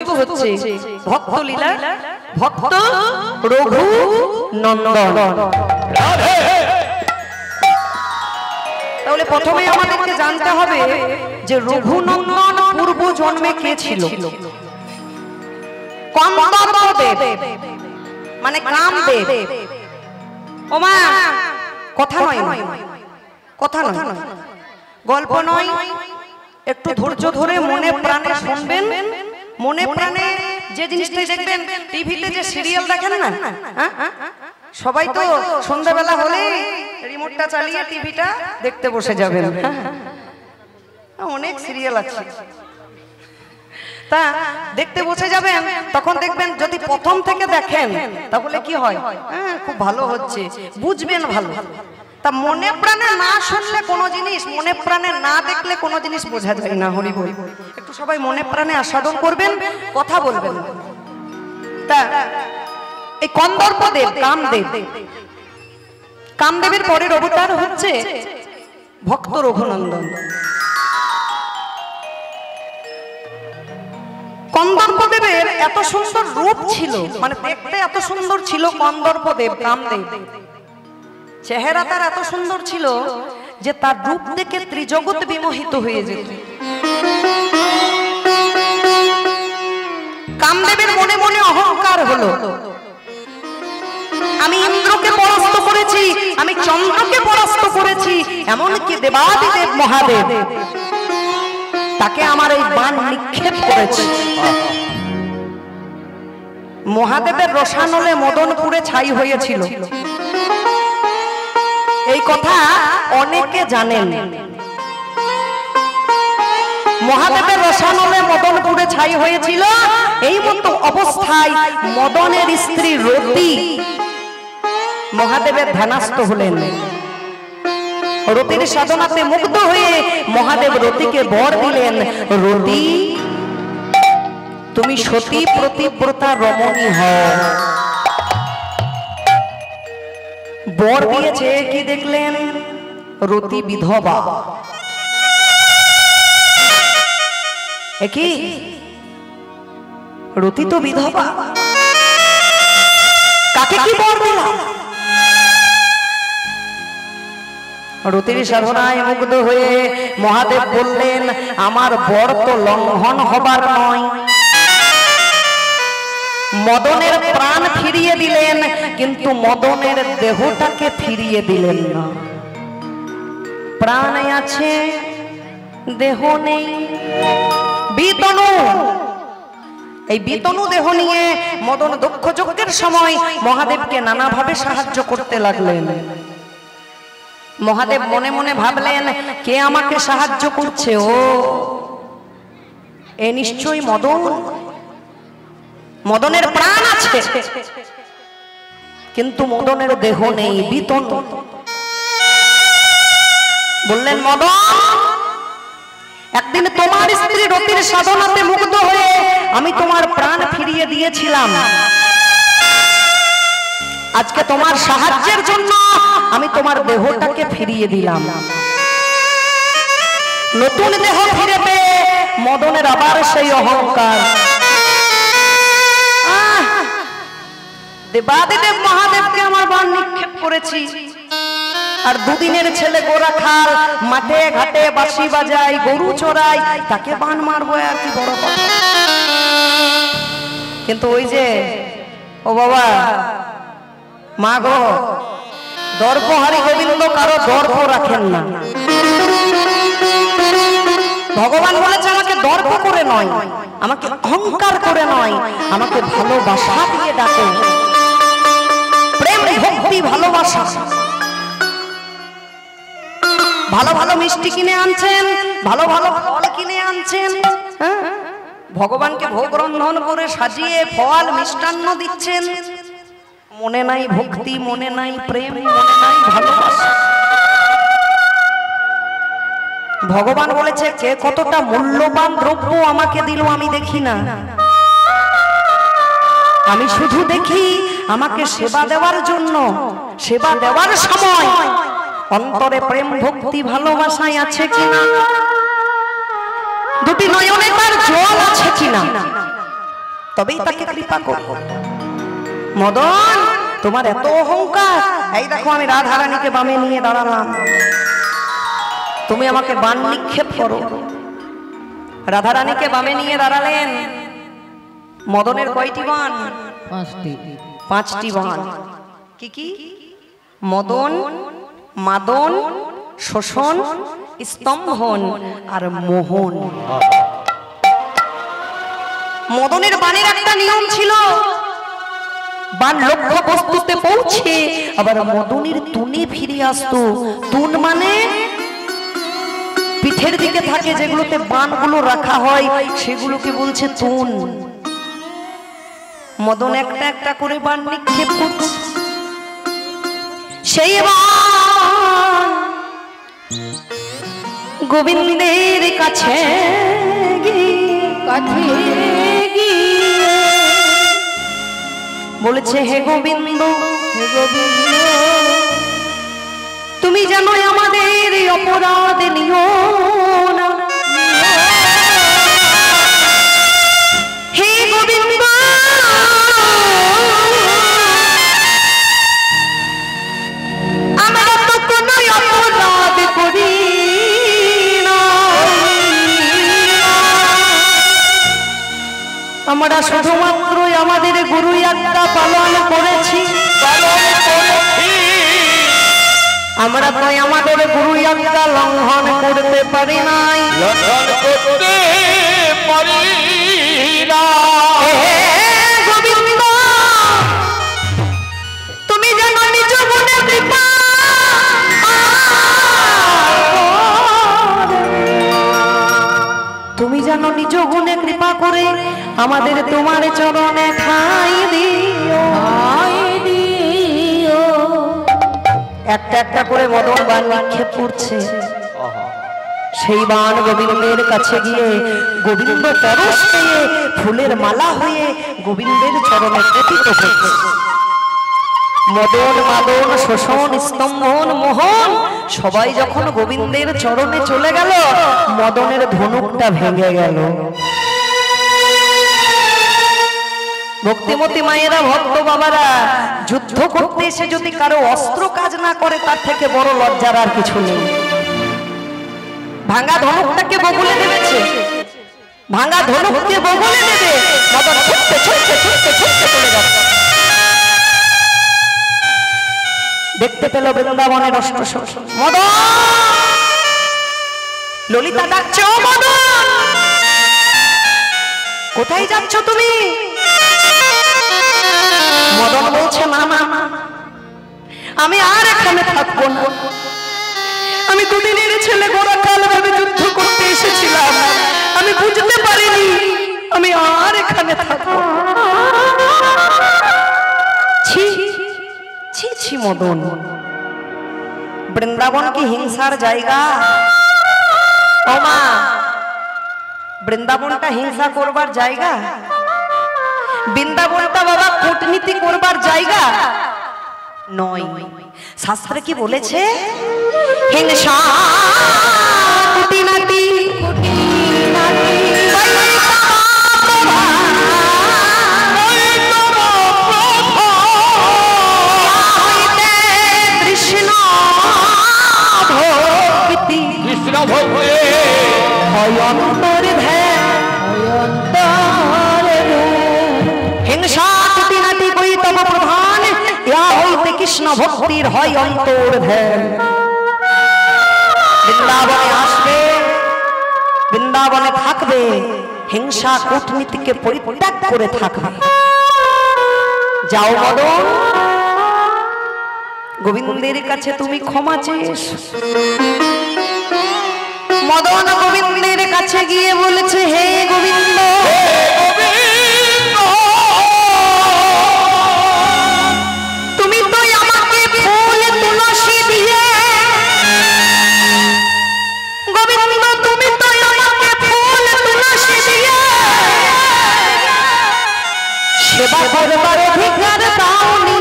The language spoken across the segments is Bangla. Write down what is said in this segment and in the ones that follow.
শুরু হচ্ছে ভক্ত লীলা ভক্ত রঘু নন্দন। তাহলে প্রথমে আমাদেরকে জানতে হবে যে রঘুনন্দন পূর্ব জন্মে কে ছিল? কন্দর্পদেব মানে কামদেব। ওমা কথা নয়, কথা নয়, গল্প নয়, একটু ধৈর্য ধরে মনে প্রাণে শুনবেন। মনে প্রাণে যে জিনিসটাই দেখবেন, টিভিতে যে সিরিয়াল দেখেন না, সবাই তো সন্ধ্যাবেলা হলে রিমোটটা চালিয়ে টিভিটা দেখতে বসে যাবেন। অনেক সিরিয়াল আছে, তা দেখতে বসে যাবেন, তখন দেখবেন যদি প্রথম থেকে দেখেন তাহলে কি হয়, খুব ভালো হচ্ছে, বুঝবেন ভালো। তা মনে প্রাণে না শুনলে কোনো জিনিস, মনে প্রাণে না দেখলে কোনো জিনিস বোঝা যায় না। হরি বল, একটু সবাই মনে প্রাণে আস্বাদন করবেন, কথা বলবেন। তা এই কন্দর্পদেব কামদেব, কামদেবের পরের অবতার হচ্ছে ভক্ত রঘুনন্দন। কন্দর্পদেবের এত সুন্দর রূপ ছিল, মানে দেখতে এত সুন্দর ছিল কন্দর্পদেব কামদেব, চেহারা তার এত সুন্দর ছিল যে তার রূপ দেখে ত্রিজগৎ বিমোহিত হয়ে যেত। কামদেবের মনে মনে অহংকার হলো, আমি ইন্দ্রকে পরাস্ত করেছি, আমি চন্দ্রকে পরাস্ত করেছি, এমনকি দেবাদিদেব মহাদেব তাকে আমার এই বাণ নিক্ষেপ করেছে। মহাদেবের রসানলে মদনপুরে ছাই হয়েছিল, এই কথা অনেকে জানেন। মহাদেবের রসানলে মদনপুরে ছাই হয়েছিল। এই মতো অবস্থায় মদনের স্ত্রী রতি মহাদেবের ধ্যানস্থ হলেন। রতির সাধনাতে মুগ্ধ হয়ে মহাদেব রতিকে বর দিলেন, রতি তুমি সতী প্রতিব্রতা রমণী হও। বর দিয়েছে কি দেখলেন, রতি বিধবা। একই রতি তো বিধবা, কাকে কি বর দিলাম? রতির সাধনায় মুগ্ধ হয়ে মহাদেব বললেন, আমার বর তো লঙ্ঘন হবার নয়। মদনের প্রাণ ফিরিয়ে দিলেন, কিন্তু মদনের দেহটাকে ফিরিয়ে দিলেন না। প্রাণ আছে, দেহ নেই। বিতনু, এই বিতনু দেহ নিয়ে মদন দক্ষ যজ্ঞের সময় মহাদেবকে নানাভাবে সাহায্য করতে লাগলেন। মহাদেব মনে মনে ভাবলেন, কে আমাকে সাহায্য করছে? ও এ নিশ্চয়ই মদন। মদনের প্রাণ আছে, কিন্তু মদনের দেহ নেই, বিতন। বললেন, মদন, একদিন তোমার স্ত্রী রতির সাধনাতে মুগ্ধ হয়ে আমি তোমার প্রাণ ফিরিয়ে দিয়েছিলাম। আজকে তোমার সাহায্যের জন্য আমি তোমার দেহটাকে ফিরিয়ে দিলাম। নতুন দেহ ফিরে পেয়ে মদনের আবার সেই অহংকার। দেবাদিদেব মহাদেবকে আমার বাণ নিক্ষেপ করেছি, আর দুদিনের ছেলে গোরা খাল মাঠে ঘাটে বাঁশি বাজায়, গরু চড়াই, তাকে বাণ মারবো আর কি বড় কথা। কিন্তু ওই যে ও বাবা মা গো, দর্প হরি গোবিন্দ কারো দর্প রাখেন না। ভগবান বলেছে আমাকে দর্প করে নয়, আমাকে অহংকার করে নয়, আমাকে ভালোবাসা দিয়ে ডাকে। প্রেম ভক্তি ভালোবাসা। ভালো ভালো মিষ্টি কিনে আনছেন, ভালো ভালো ফল কিনে আনছেন, ভগবানকে ভোগ রন্ধন করে সাজিয়ে ফল মিষ্টান্ন দিচ্ছেন। মনে নাই ভক্তি, মনে নাই প্রেম, মনে নাই ভালোবাসা। ভগবান বলেছে, কে কতটা মূল্যবান দ্রব্য আমাকে দিল আমি দেখি না, আমি শুধু দেখি আমাকে সেবা দেওয়ার জন্য। সেবা দেওয়ার সময় অন্তরে প্রেম ভক্তি ভালোবাসায় আছে কিনা, দুটি নয়নে তার জল আছে কিনা। তবেই তাকে কৃপা করব। মদন, তোমার এত অহংকার, এই দেখো আমি রাধারানীকে বামে নিয়ে দাঁড়ালাম, তুমি আমাকে বাণ নিক্ষেপ করো। রাধারানীকে বামে নিয়ে দাঁড়ালেন। মদনের কয়টি বাণ? পাঁচটি বাণ। কি কি? মদন, মাদন, শোষণ, স্তম্ভন আর মোহন। মদনের বাণের একটা নিয়ম ছিল, বাণ লক্ষ্য বস্তুতে পৌঁছে আবার মদনের তুনে ফিরে আসতো। তুন মানে পিঠের দিকে থাকে যেগুলোতে বাণগুলো রাখা হয়, সেগুলোকে বলছে তুন। মদন একটা একটা করে বাণ নিক্ষেপ করছে। সেই বাণ গোবিন্দের কাছে বলেছে, হে গোবিন্দ, হে গোবিন্দ, তুমি জানো আমাদের অপরাধ নিও না। হে গোবিন্দ, আমরা তো কোনো অপরাধ করি না, আমরা শুধুমাত্র আমাদের গুরু আজ্ঞা পালন করেছি। আমরা তো আমাদের গুরু আজ্ঞা লঙ্ঘন করতে পারি নাই। গোবিন্দ, তুমি জানো নিজ গুণে কৃপা, তুমি জানো নিজ গুণে কৃপা করে আমাদের তোমার চরণে ঠাঁই দিও। একটা একটা করে মদন বাণ নিক্ষেপ করছে। সেই বাণ গোবিন্দের কাছে গিয়ে গোবিন্দ পরশ পেয়ে ফুলের মালা হয়ে গোবিন্দের চরণে পতিত হচ্ছে। মদন, মাদন, শোষণ, স্তম্ভন, মোহন সবাই যখন গোবিন্দের চরণে চলে গেল, মদনের ধনুকটা ভেঙে গেল। ভক্তিমতী মায়েরা, ভক্ত বাবারা, যুদ্ধ করতে এসে যদি কারো অস্ত্র কাজ না করে, তার থেকে বড় লজ্জার আর কিছু নেই। ভাঙা ধনুকটাকে বগলে দেবেছে, ভাঙা ধনুককে বগলে দেবে, মদন ছুটতে ছুটতে ছুটতে ছুটতে চলে যাচ্ছে। দেখতে পেল বৃন্দাবনের অষ্টশর। মদন, ললিতা ডাকছে, ও মদন, কোথায় যাচ্ছ তুমি? মদন বলছে, না না, আমি আর এখানে থাকবো না। আমি দুদিনের ছেলে, গোড়াকাল ভাবে যুদ্ধ করতে এসেছিলাম, আমি বুঝতে পারিনি আমি আর এখানে থাকবো। ছি ছি ছি মদন, বৃন্দাবন কি হিংসার জায়গা? ও মা, বৃন্দাবনটা হিংসা করবার জায়গা? বৃন্দাবনটা বাবা কূটনীতি করবার জায়গা নয়। শাস্ত্রে কি বলেছে? হিংসা কুটিনাটি কৃষ্ণ ভক্তি, কৃষ্ণ ভক্তি অন্তর হিংসা কুটিনাটি কই তব প্রধান, ইয়া হইতে কৃষ্ণ ভক্তির হয় অন্তর ধ্যান। বৃন্দাবনে আসবে, বৃন্দাবনে থাকবে, হিংসা কূটনীতিকে পরিত্যাগ করে থাকবে। যাও মদন, গোবিন্দের কাছে তুমি ক্ষমা চেয়ে। মদন গোবিন্দের কাছে গিয়ে বলেছে, হে গোবিন্দ, তুমি তো আমাকে ফুল তুলসী দিয়ে, গোবিন্দ তুমি তো আমাকে ফুল তুলসী দিয়ে সেবা করবার অধিকার দাওনি।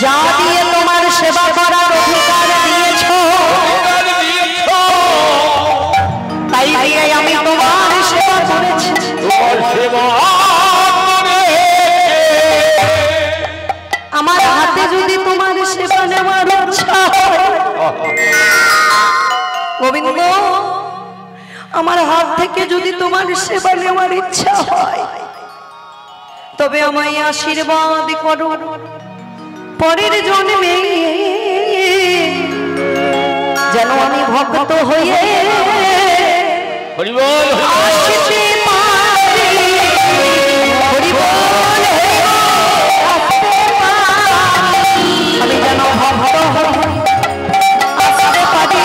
যা দিয়ে তোমার সেবা করার অধিকার দিয়েছো, তাই দিয়ে আমি তোমার সেবা গোবিন্দ, আমার হাত থেকে যদি তোমার সেবা নেওয়ার ইচ্ছা হয় তবে আমায় আশীর্বাদ করো, পরের জন্মে যেন আমি ভক্ত হয়ে আসতে পারি। আমি যেন ভক্ত হয়ে আসতে পারি।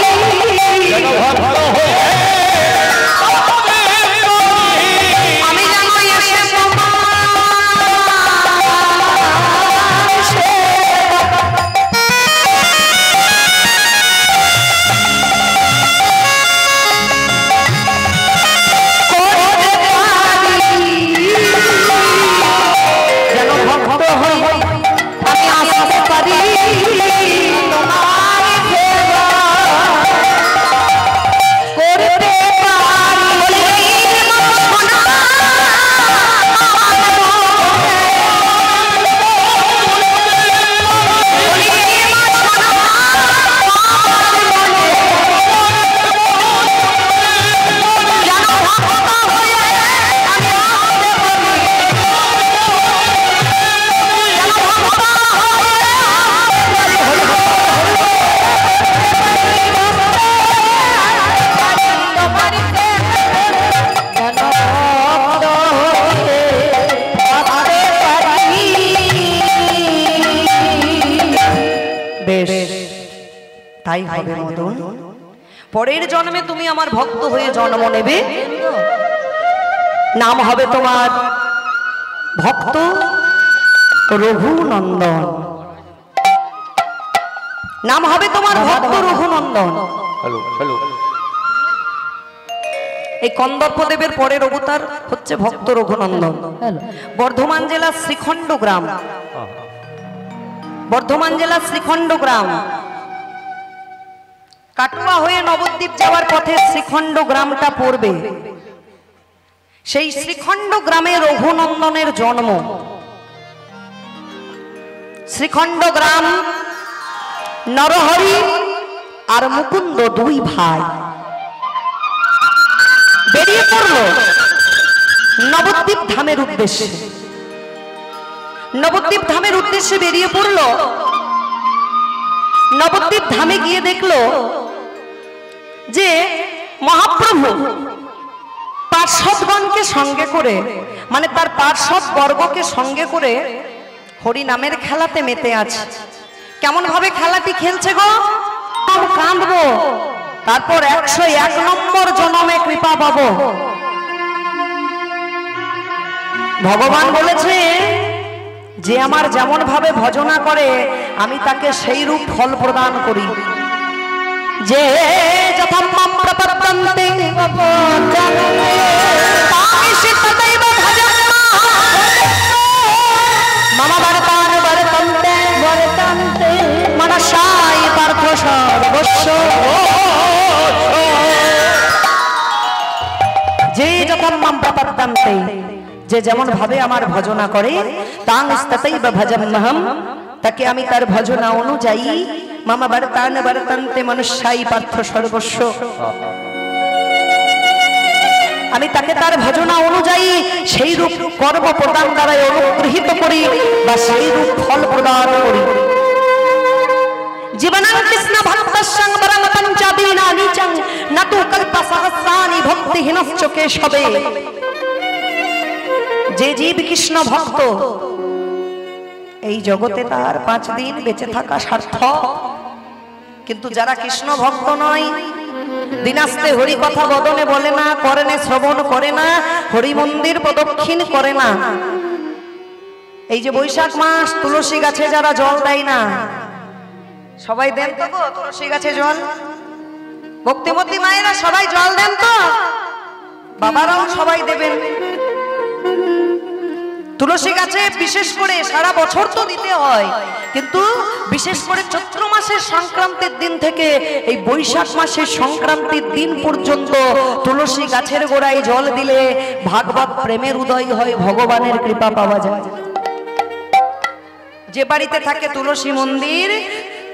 তাই হবে মদন, পরের জন্মে তুমি আমার ভক্ত হয়ে জন্ম নেবে, নাম হবে তোমার ভক্ত রঘুনন্দন, নাম হবে তোমার ভক্ত রঘুনন্দন। এই কন্দর্পদেবের পরের অবতার হচ্ছে ভক্ত রঘুনন্দন। বর্ধমান জেলার শ্রীখণ্ড গ্রাম, বর্ধমান জেলার শ্রীখণ্ড গ্রাম, কাটুয়া হয়ে নবদ্বীপ যাওয়ার পথে শ্রীখণ্ড গ্রামটা পড়বে। সেই শ্রীখণ্ড গ্রামে রঘুনন্দনের জন্ম। শ্রীখণ্ড গ্রাম নরহরি আর মুকুন্দ দুই ভাই বেরিয়ে পড়ল নবদ্বীপ ধামের উদ্দেশ্যে। নবদ্বীপ ধামের উদ্দেশ্যে বেরিয়ে পড়ল। নবদ্বীপ ধামে গিয়ে দেখলো যে মহাপ্রভু পার্শ্বদগণকে সঙ্গে করে, মানে তার পার্শ্বদ বর্গকে সঙ্গে করে হরি নামের খেলাতে মেতে আছে। কেমন ভাবে খেলাটি খেলছে গো, কাঁদবো, তারপর 101 নম্বর জন্মে কৃপা পাবো। ভগবান বলেছে যে আমার যেমন ভাবে ভজনা করে আমি তাকে সেই রূপ ফল প্রদান করি। যে যথা মাম প্রপদ্যন্তে মম বরতান বরতন্তে বরতন্তে মনসায় পার্থ সর্বস্ব। যে যথা মাম প্রপদ্যন্তে, যে যেমন ভাবে আমার ভজনা করে, তাং স্ততৈব ভজন্মহম, তাকে আমি তার ভজনা অনুযায়ী মম বরতান বরতন্তে মনুষ্যাই পার্থ সর্বস্ব, আমি তাকে তার ভজনা অনুযায়ী সেই রূপ কর্ম প্রদান দ্বারাই অনুগৃহীত করি বা সেই রূপ ফল প্রদান করি। জীবনাং কৃষ্ণ ভক্তস্যং বরং পঞ্চাদীনানি চং নতু কল্প সহস্রাণি ভক্তিহীনশ্চ কেশবে। যে জীব কৃষ্ণ ভক্ত, এই জগতে তার 5 দিন বেঁচে থাকা সার্থক। কিন্তু যারা কৃষ্ণ ভক্ত নয়, দিনাস্তে হরি কথা বদনে বলে না, করণে শ্রবণ করে না, হরি মন্দির প্রদক্ষিণ করে না। এই যে বৈশাখ মাস তুলসী গাছে যারা জল দেয় না, সবাই দেন তো গো তুলসী গাছে জল? ভক্তিমতী মায়েরা সবাই জল দেন তো? বাবারাও সবাই দেবেন। তুলসী গাছে বিশেষ করে সারা বছর তো দিতে হয়, কিন্তু বিশেষ করে চৈত্র মাসের সংক্রান্তির দিন থেকে এই বৈশাখ মাসের সংক্রান্তির দিন পর্যন্ত তুলসী গাছের গোড়ায় জল দিলে ভাগবত প্রেমের উদয় হয়, ভগবানের কৃপা পাওয়া যায়। যে বাড়িতে থাকে তুলসী মন্দির,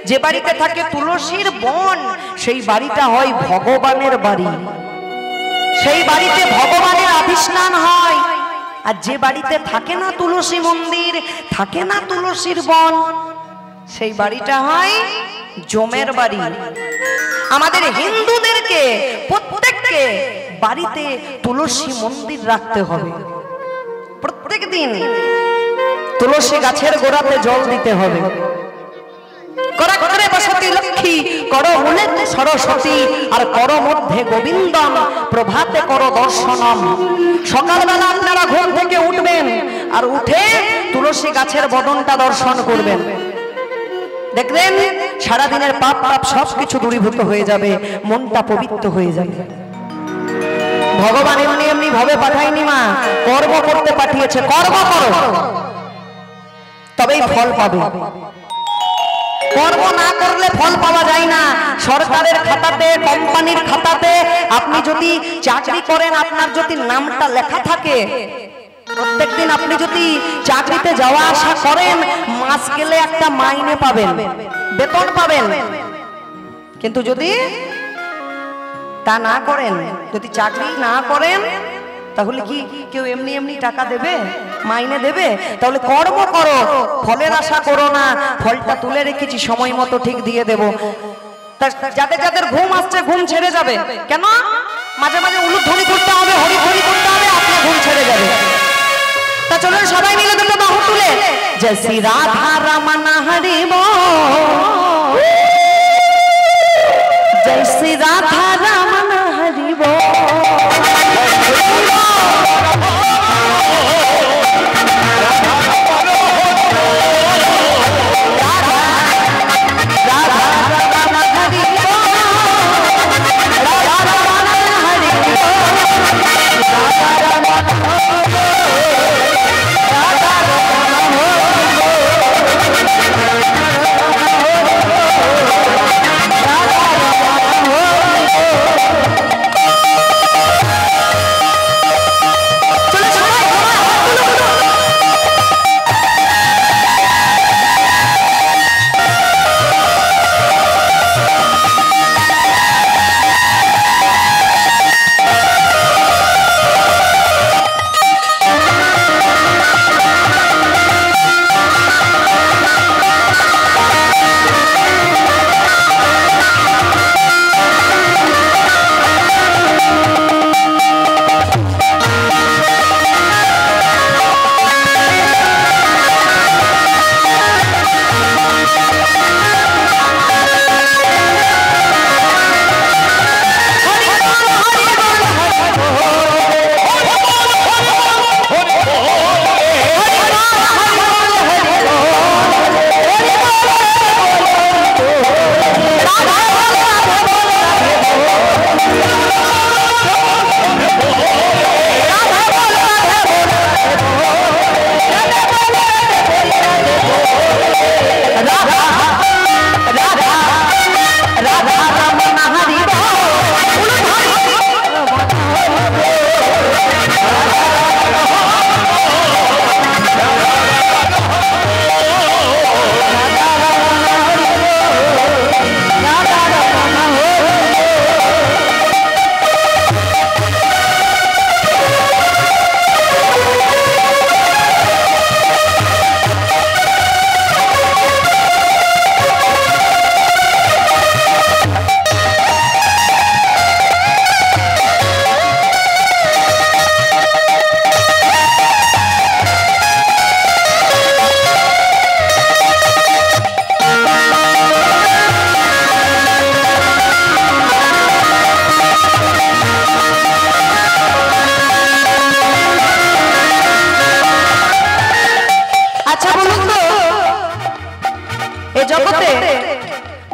যে বাড়িতে থাকে তুলসীর বন সেই বাড়িটা হয় ভগবানের বাড়ি, সেই বাড়িতে ভগবানের আবিষ্কার হয়। আর যে বাড়িতে থাকে না তুলসী মন্দির, থাকে না তুলসীর বন, সেই বাড়িটা হয় জমের বাড়ি। আমাদের হিন্দুদেরকে প্রত্যেককে বাড়িতে তুলসী মন্দির রাখতে হবে, প্রত্যেক দিন তুলসী গাছের গোড়াতে জল দিতে হবে। করা করে বসতি লক্ষ্মী, করো মনে সরস্বতী, আর করো মধ্যে গোবিন্দম, প্রভাতে করো দর্শনম। সকালবেলা আপনারা ঘুম থেকে উঠবেন আর উঠে তুলসী গাছের বদনটা দর্শন করবেন, দেখবেন সারাদিনের পাপ পাপ সবকিছু দূরীভূত হয়ে যাবে, মনটা পবিত্র হয়ে যাবে। ভগবান এমনি এমনি ভাবে পাঠায়নি মা, কর্ম করতে পাঠিয়েছে। কর্ম করো তবেই ফল পাবে, কর্ম না করলে ফল পাওয়া যায় না। সরকারের খাতাতে, কোম্পানির খাতাতে আপনি যদি চাকরি করেন, আপনার যদি নামটা লেখা থাকে, প্রত্যেকদিন আপনি যদি চাকরিতে যাওয়া আসা করেন, মাস গেলে একটা মাইনে পাবেন, বেতন পাবেন। কিন্তু যদি তা না করেন, যদি চাকরি না করেন, তাহলে কি কেউ এমনি এমনি টাকা দেবে, মাইনে দেবে? তাহলে কর্ম করো, ফলের আশা করো না। ফলটা তুলে রেখেছি, সময় মতো ঠিক দিয়ে দেব। যাদের যাদের ঘুম আসছে ঘুম ছেড়ে যাবে, কেন? মাঝে মাঝে উলুধ্বনি করতে হবে, হরি হরি করতে হবে, আপনার ঘুম ছেড়ে যাবে। তা চলুন সবাই মিলে দুটো বাহু তুলে জয় শ্রী রাধা রমন হরি বল, জয় শ্রী রাধা রমন হরি বল।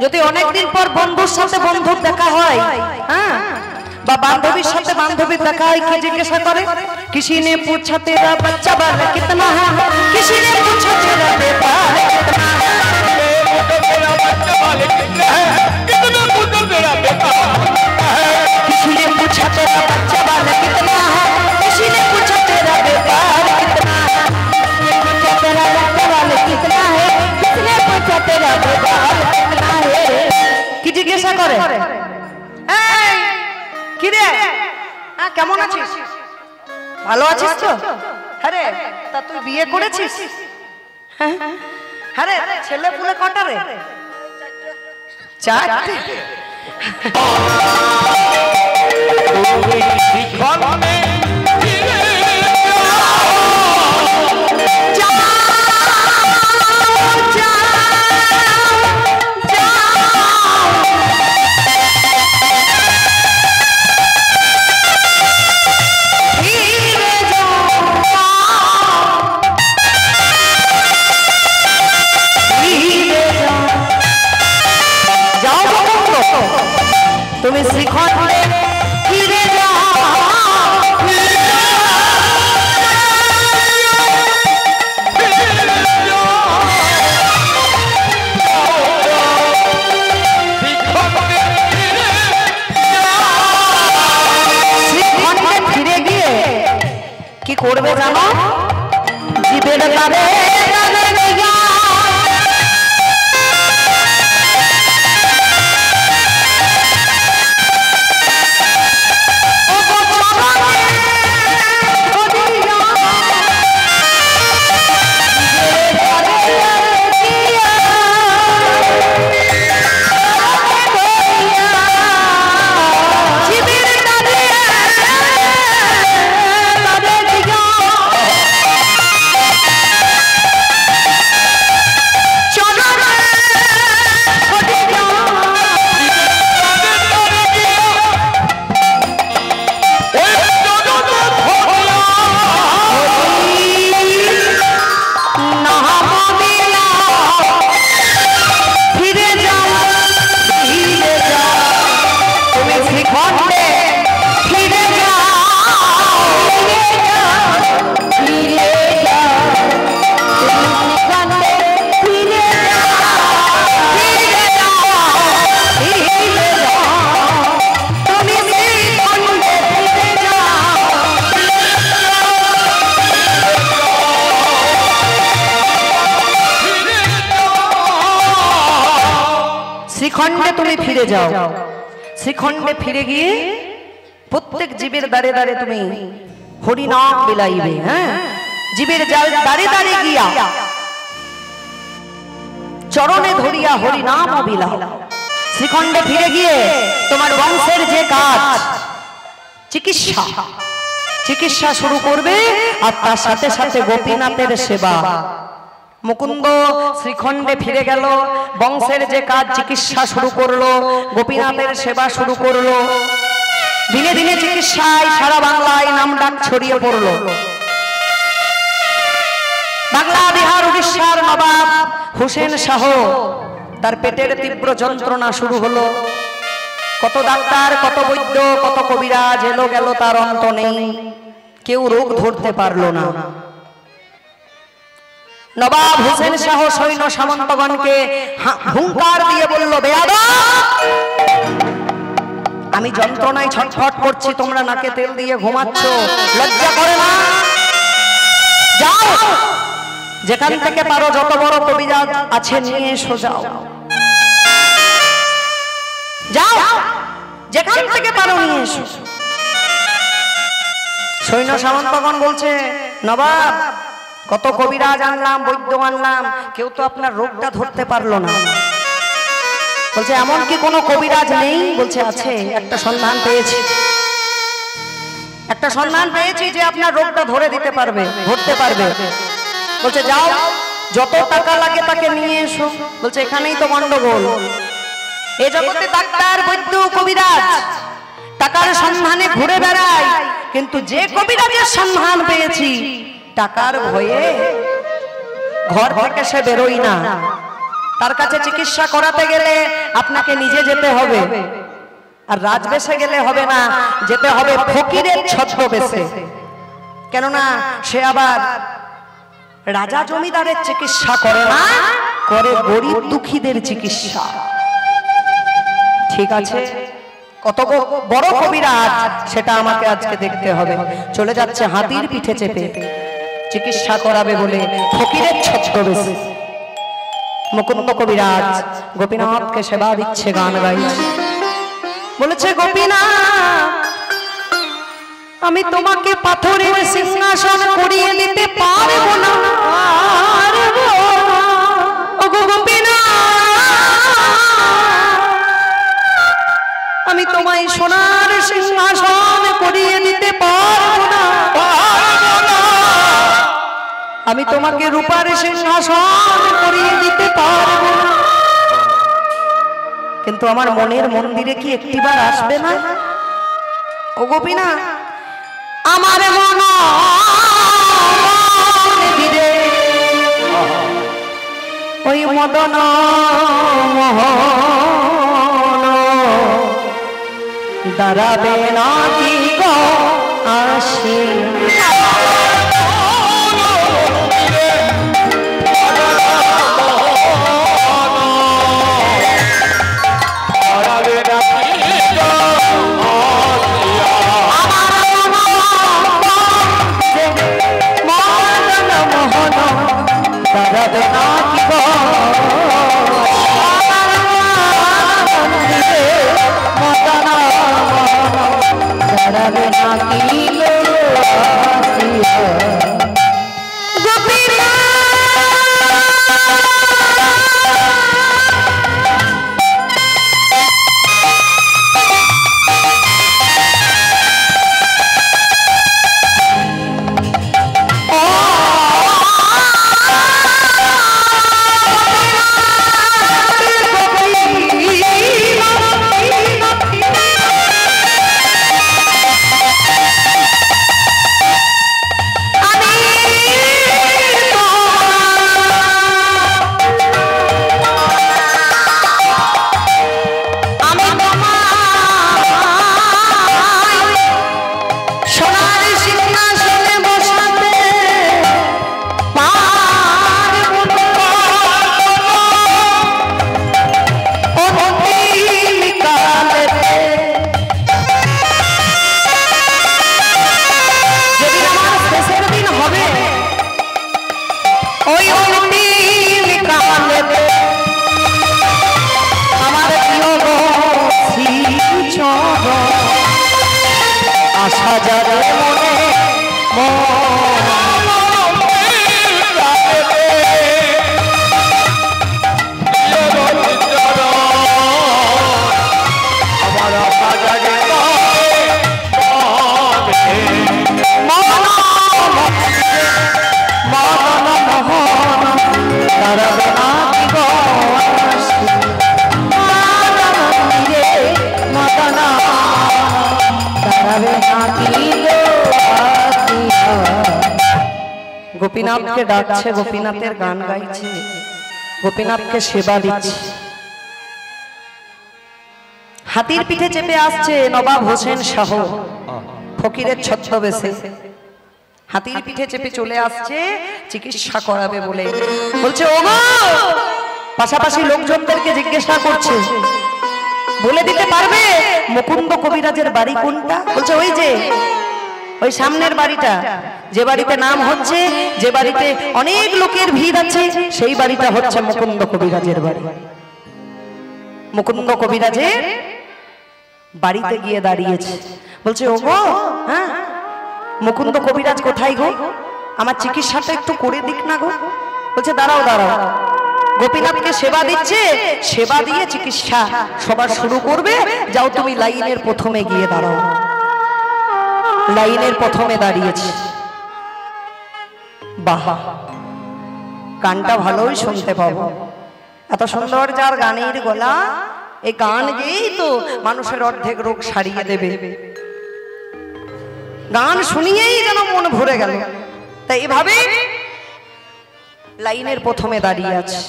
যদি অনেকদিন পর বন্ধুর সাথে বন্ধুর দেখা হয়, হ্যাঁ, বা বান্ধবীর সাথে বান্ধবীর দেখা হয়, কি জিজ্ঞাসা করে? किसी ने पूछा तेरा बच्चा बाल कितना है, किसी ने पूछा तेरा बेटा कितना है, किसी ने पूछा तेरा बच्चा बाल कितना है, किसी ने पूछा तेरा बेटा कितना है, किसी ने पूछा तेरा बच्चा बाल कितना है, किसने पूछा तेरा बेटा कितना है। ভালো আছিস তো? হ্যাঁ রে, তা তুই বিয়ে করেছিস? হ্যাঁ রে, ছেলে পুলে কটা রে? চারটে। তুমি শ্রীখণ্ডে ফিরে যাও, শ্রীখণ্ডে ফিরে গিয়ে কি করবে জানো? জীবের দ্বারে শ্রীখণ্ডে তুমি ফিরে যাও। শ্রীখণ্ডে ফিরে গিয়ে প্রত্যেক জীবের দ্বারে দ্বারে তুমি হরিনাম বিলাইবে। হ্যাঁ, জীবের দ্বারে দ্বারে গিয়া চরণে ধরিয়া হরিনাম বিলাও। শ্রীখণ্ডে ফিরে গিয়ে তোমার বংশের যে কাজ, চিকিৎসা চিকিৎসা শুরু করবে, আর তার সাথে সাথে গোপীনাথের সেবা। মুকুন্দ শ্রীখণ্ডে ফিরে গেল, বংশের যে কাজ চিকিৎসা শুরু করলো, গোপীনাথের সেবা শুরু করলো। দিনে দিনে চিকিৎসায় সারা বাংলায় নাম ডাক ছড়িয়ে পড়ল। বাংলা, বিহার, উড়িষ্যার নবাব হুসেন শাহ, তার পেটের তীব্র যন্ত্রণা শুরু হলো। কত ডাক্তার, কত বৈদ্য, কত কবিরাজ এলো গেল, তার অন্ত নেই, কেউ রোগ ধরতে পারলো না। নবাব হুসেন শাহ সৈন্য সামন্তগণকে হুঙ্কার দিয়ে বলল, বেয়াদব, আমি যন্ত্রণায় ছটফট করছি, তোমরা নাকে তেল দিয়ে ঘুমাচ্ছ, লজ্জা করে না? যাও, যেখান থেকে পারো যত বড় কবিরাজ আছে নিয়ে এসো, যাও যাও, যেখান থেকে পারো নিয়ে এসো। সৈন্য সামন্তগণ বলছে, নবাব, কত কবিরাজ আনলাম, বৈদ্য আনলাম, কেউ তো আপনার রোগটা ধরতে পারলো না। বলছে, এমন কি কোনো কবিরাজ নেই? বলছে, আছে, একটা সন্ধান পেয়েছি, একটা সন্ধান পেয়েছি যে আপনার রোগটা ধরে দিতে পারবে, ধরতে পারবে। বলছে, যাও, যত টাকা লাগে তাকে নিয়ে এসো। বলছে, এখানেই তো গন্ডগোল, এ জগতে ডাক্তার, বৈদ্য, কবিরাজ টাকার সন্ধানে ঘুরে বেড়ায়, কিন্তু যে কবিরাজের সন্ধান পেয়েছি টাকার ভয়ে ঘর থেকে সে বেরোই না। তার কাছে চিকিৎসা করাতে গেলে আপনাকে নিজে যেতে হবে, আর রাজবেশে গেলে হবে না, যেতে হবে ফকিরের ছদ্মবেশে। কেননা সে আবার রাজা জমিদারের চিকিৎসা করে না, করে গরিব দুঃখীদের চিকিৎসা। ঠিক আছে, কত বড় কবিরাজ সেটা আমাকে আজকে দেখতে হবে। চলে যাচ্ছে হাতির পিঠে চেপে, চিকিৎসা করাবে বলে ফকিরের ছদ্মবেশে। মুকুন্দ কবিরাজ গোপীনাথকে সেবা দিচ্ছে, গান গাইছে, বলেছে, গোপীনাথ আমি তোমাকে পাথরের সিংহাসন করিয়ে দিতে পারবো না। আমি তোমায় সোনার সিংহাসন করিয়ে দিতে পারবো না। আমি তোমাকে রূপার সিংহাসন করিয়ে দিতে পারবো না। কিন্তু আমার মনের মন্দিরে কি একটিবার আসবে না? ও গোপীনা, আমার মনে ওই মদন দাঁড়াবে না কি গো আসে। গোপীনাথকে ডাকছে, গোপীনাথের গান গাইছে, গোপীনাথকে সেবা দিচ্ছে। হাতির পিঠে চেপে আসছে নবাব হোসেন শাহ ফকিরের ছদ্মবেশে। হাতির পিঠে চেপে চলে আসছে চিকিৎসা করাবে বলে। বলছে ওগো, পাশাপাশি লোকজনদেরকে জিজ্ঞাসা করছে, বলে দিতে পারবে মুকুন্দ কবিরাজের বাড়ি কোনটা? বলছে ওই যে ওই সামনের বাড়িটা, যে বাড়িতে নাম হচ্ছে, যে বাড়িতে অনেক লোকের ভিড় আছে, সেই বাড়িটা হচ্ছে মুকুন্দ কবিরাজের বাড়ি। মুকুন্দ কবিরাজের বাড়িতে গিয়ে দাঁড়িয়েছে। বলছে ওগো, হ্যাঁ মুকুন্দ কবিরাজ কোথায় গো? আমার চিকিৎসাটা একটু করে দিক না গো। বলছে দাঁড়াও দাঁড়াও, গোপীনাথকে সেবা দিচ্ছে, সেবা দিয়ে চিকিৎসা সবার শুরু করবে। যাও তুমি লাইনের প্রথমে গিয়ে দাঁড়াও। লাইনের প্রথমে দাঁড়িয়েছে। বাহ, গানটা ভালোই শুনতে পাবো। এত সুন্দর যার গানের গলা, এই গান গেয়েই তো মানুষের অর্ধেক রোগ সারিয়ে দেবে। গান শুনিয়েই যেন মন ভরে গেল। তাই এভাবে লাইনের প্রথমে দাঁড়িয়ে আছে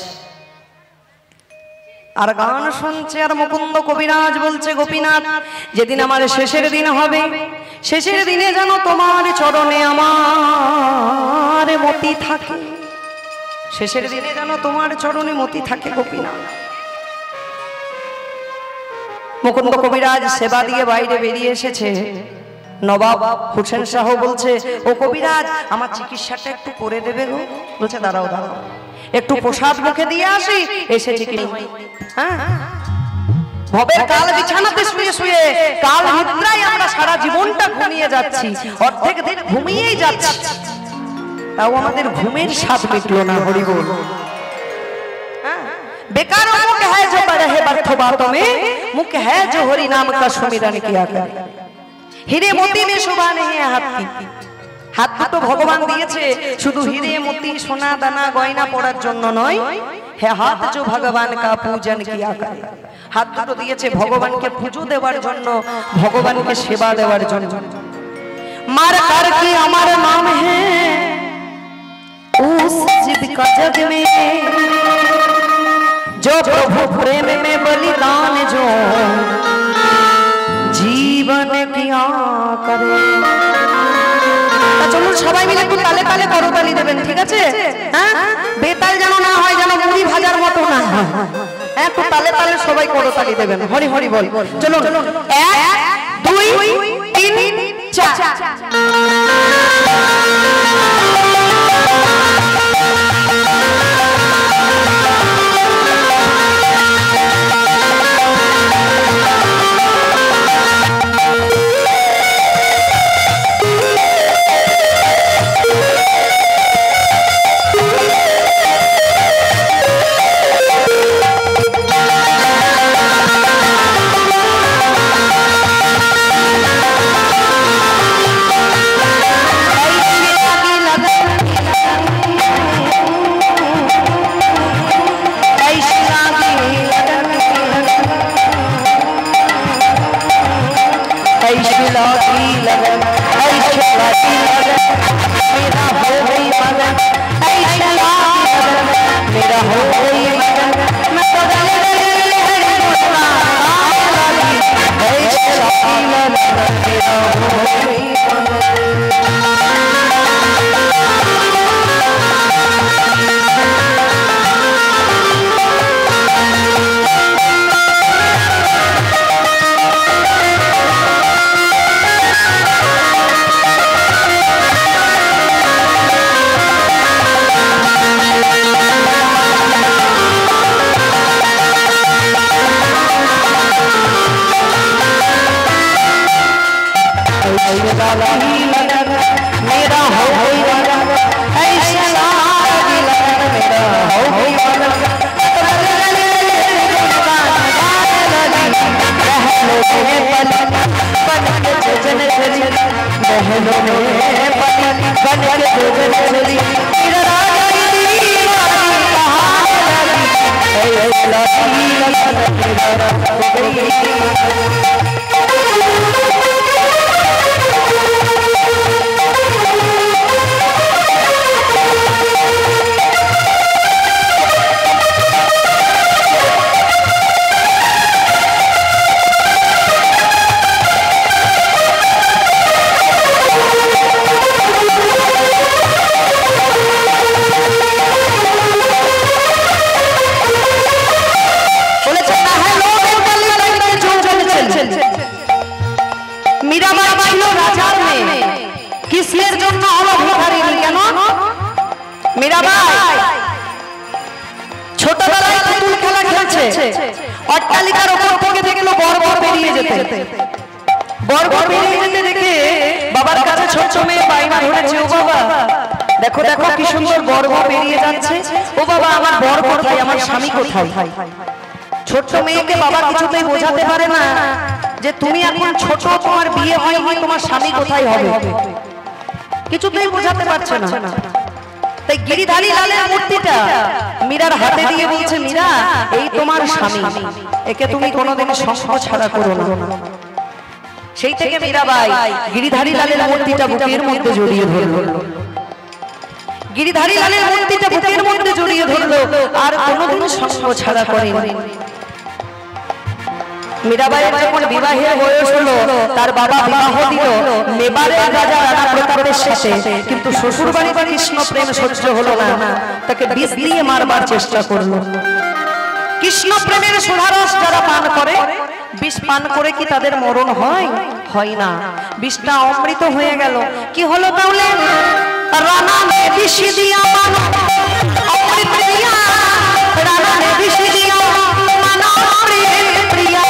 আর গান শুনছে। আর মুকুন্দ কবিরাজ বলছে, গোপীনাথ, যেদিন আমার শেষের দিন হবে, শেষের দিনে যেন তোমার চরণে আমার মতি থাকে। শেষের দিনে যেন তোমার চরণে মতি থাকে গোপীনাথ। মুকুন্দ কবিরাজ সেবা দিয়ে বাইরে বেরিয়ে এসেছে। নবাব হোসেন শাহ বলছে, ও কবিরাজ, আমার চিকিৎসাটা একটু করে দেবে গো। বলছে দাঁড়াও দাঁড়াও, একটু প্রসাদ মুখে দিয়ে আসি, এসেছি কি? হ্যাঁ ভবের কাল বিছানাতে শুয়ে শুয়ে কাল নিদ্রায় আমরা সারা জীবনটা ঘুমিয়ে যাচ্ছি, অর্ধেক দিন ঘুমিয়েই যাচ্ছি, তাও আমাদের ঘুমের স্বাদ মিটলো না। হরি বল। बेकार मुख है जो रहे बर्थ बातों में, मुख है जो हरि नाम का सुमिरन किया करे। हीरे मोती में शोभा नहीं है हाथ की, हाथ तो भगवान दिए शुधु हीरे मोती सोना दाना गयना पड़ार जन्य नय, है हाथ जो भगवान का पूजन किया करे। हाथ दुटो दिए भगवान के पुजो देवार जन्य, भगवान के सेवा देवार जन्य। मार कर की अमर नाम है उस जीविका जग में, जो प्रभु प्रेम में बलिदान जो जीवन किया करे। चलो सबाई मिले एकटु ताले ताले करताली देবেন, ঠিক আছে? হ্যাঁ, বেতাল যেন না হয়, যেন মুড়ি ভাজার মতো না হয়। হ্যাঁ, একটু তালে তালে সবাই করতালি দেবেন। হরি হরি বল। চলো 1 2 3 4। অট্টালিকার উপর থেকে দেখলো বর্বর বেরিয়ে যেতে, বর্বর বেরিয়ে যেতে দেখে বাবার কাছে ছোট মেয়ে বাইনা ধরেছে, ও বাবা দেখো দেখো কি সুন্দর বর্বর বেরিয়ে যাচ্ছে, ও বাবা আমার বর কোথায়, আমার স্বামী কোথায়। ছোট মেয়েকে বাবা কিছুতেই বোঝাতে পারে না যে তুমি এখন ছোট, তোমার বিয়ে হয়নি, তোমার স্বামী কোথায় হবে, কিছুতেই বোঝাতে পারছে না। তাই গিরিধারী লালের মূর্তিটা মীরার হাতে দিয়ে বলছে, মীরা এই তোমার স্বামী, একে তুমি কোনোদিন সঙ্গ ছাড়া করো না। সেই থেকে মীরাবাই গিরিধারী লালের মূর্তিটা বুকের মধ্যে জড়িয়ে ধরলো, গিরিধারী লালের মূর্তিটা বুকের মধ্যে জড়িয়ে ধরলো, আর কোনোদিন সঙ্গ ছাড়া করেনি। মীরাবাইয়ের যখন বিবাহের বয়স হলো, তার বাবা বিবাহ দিল মেবারের রাজা রানা প্রতাপের সাথে, কিন্তু শ্বশুর বাড়িতে কৃষ্ণ প্রেম সহ্য হলো না, তাকে বিষ দিয়ে মারবার চেষ্টা করলো। কৃষ্ণ প্রেমের সুধারস যারা পান করে, বিষ পান করে কি তাদের মরণ হয়? হয় না, বিষটা অমৃত হয়ে গেল। কি হলো তাহলে? রানা নে বিষ দিয়া মান অমৃত দিয়া, রানা নে বিষ দিয়া মান অমৃত প্রিয়া।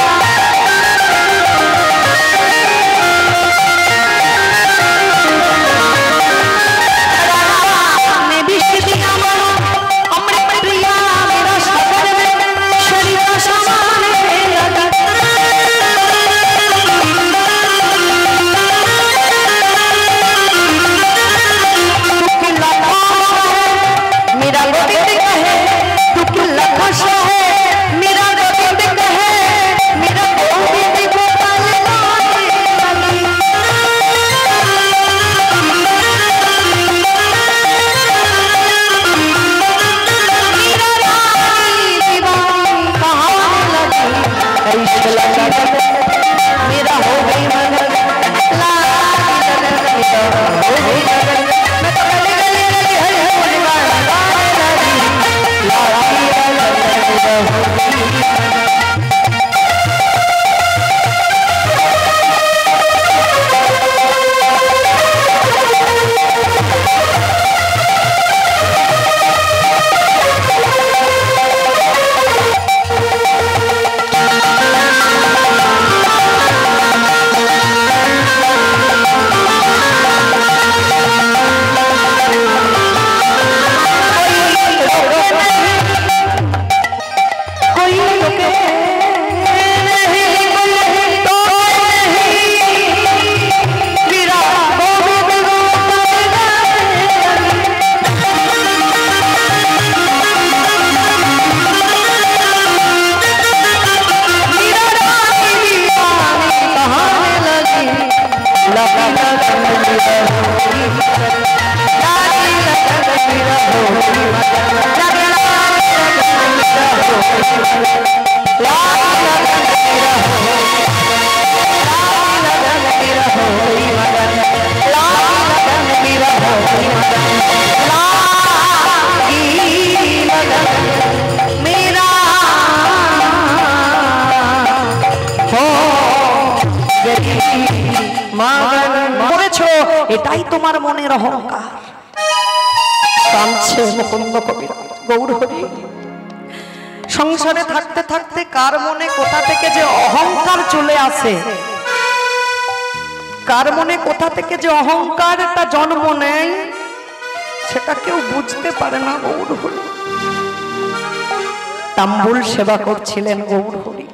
এটাই তোমার মনের অহংকার। কাঁদছে মুকুন্দ কবিরাজ। গৌর হরি, সংসারে থাকতে থাকতে কার মনে কোথা থেকে যে অহংকার চলে আসে, কার মনে কোথা থেকে যে অহংকার একটা জন্ম নেয়, সেটা কেউ বুঝতে পারে না। গৌর হরি তাম্বুল সেবা করছিলেন গৌর হরি,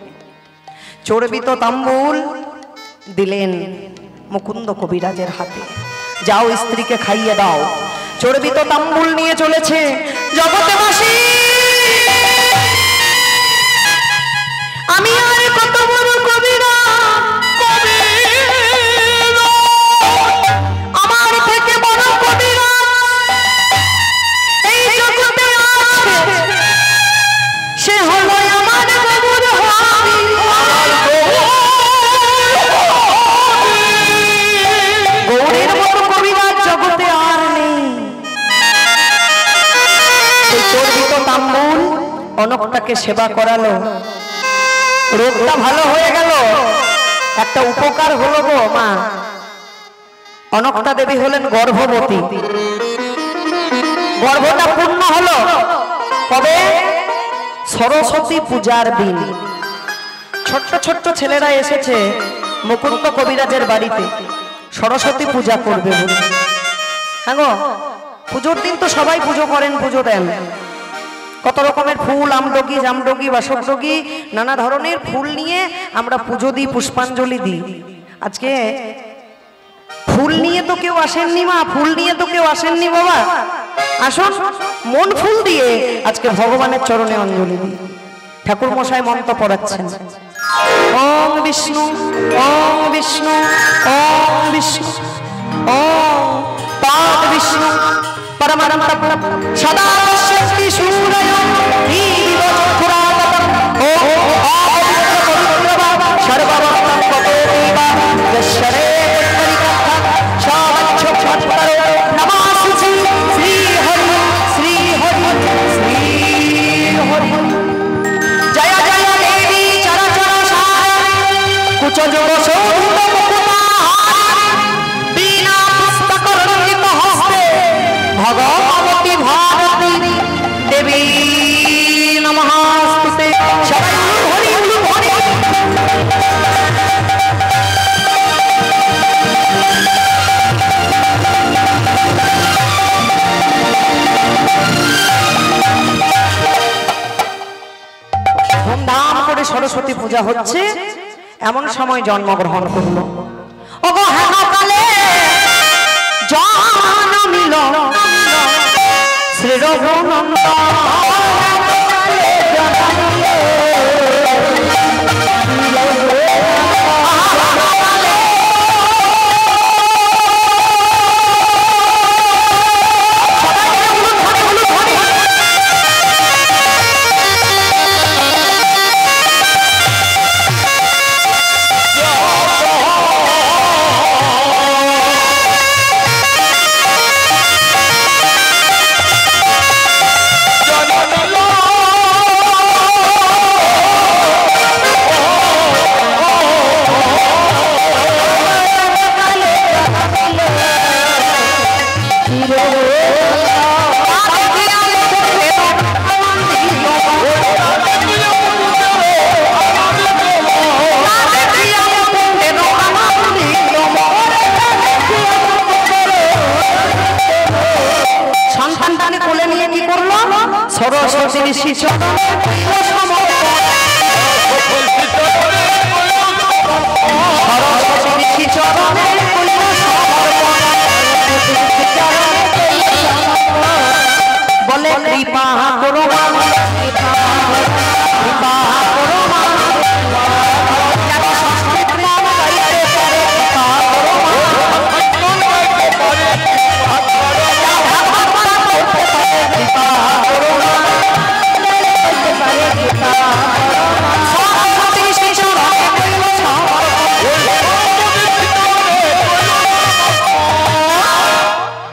চর্বিত তাম্বুল দিলেন মুকুন্দ কবিরাজের হাতে। যাও স্ত্রীকে খাইয়ে দাও। চর্বিত তাম্বুল নিয়ে চলেছে জগতেবাসী। আমি আর কত বড় কবিরাজ, আমার থেকে বড় কবিরাজ এই জগতে আছে, সে হলো আমার গৌর হরি। গৌরের মতো কবিরাজ জগতে আর নেই। সেই চর্বিত তাম্বুল অনকটাকে সেবা করালো, রোগটা ভালো হয়ে গেল। একটা উপকার হলো গো মা, অনকটা দেবী হলেন গর্ভবতী। গর্ভটা পূর্ণ হলো কবে? সরস্বতী পূজার দিন। ছোট্ট ছোট্ট ছেলেরা এসেছে মুকুন্দ কবিরাজের বাড়িতে সরস্বতী পূজা করবে বলে। হ্যাঁ গো, পুজোর দিন তো সবাই পুজো করেন, পুজো দেন। কত রকমের ফুল, আমডগি, জামডগি, বাসকডগি, নানা ধরনের ফুল নিয়ে আমরা পুজো দিই, পুষ্পাঞ্জলি দিই। আজকে ফুল নিয়ে তো কেউ আসেননি মা, ফুল নিয়ে তো কেউ আসেননি বাবা। আসুন মন ফুল দিয়ে আজকে ভগবানের চরণে অঞ্জলি দিই। ঠাকুর মশাই মন্ত্র পড়াচ্ছেন। ওম বিষ্ণু, ওম বিষ্ণু, ওম বিষ্ণু, ওম পাদ বিষ্ণু পরমানন্দ সদা শক্তি সূরয় দীবচক্ষুরাগতম ওম আদিত্য সর্বভূতং পতেতিবা যশ্বরে পরিকথা সবচ্ছক্ষতরো নমঃ শ্রী হরি, শ্রী হরি, শ্রী হরি। জয় জয় দেবী চরচর সার কুচযোগ শোভিত মুকুটাহার বিনা পুস্তক রঞ্জিত হস্তে ভগবতী ভারতী দেবী নমস্তুতে। সবাই হরি হরি হরি। ধুমধাম করে সরস্বতী পূজা হচ্ছে, এমন সময় জন্মগ্রহণ করলো। ওগো হেমকালে জন্মিল শ্রী রঘুনন্দন। সরস্বতী শিশু বলে কৃপা করো, কৃপা করো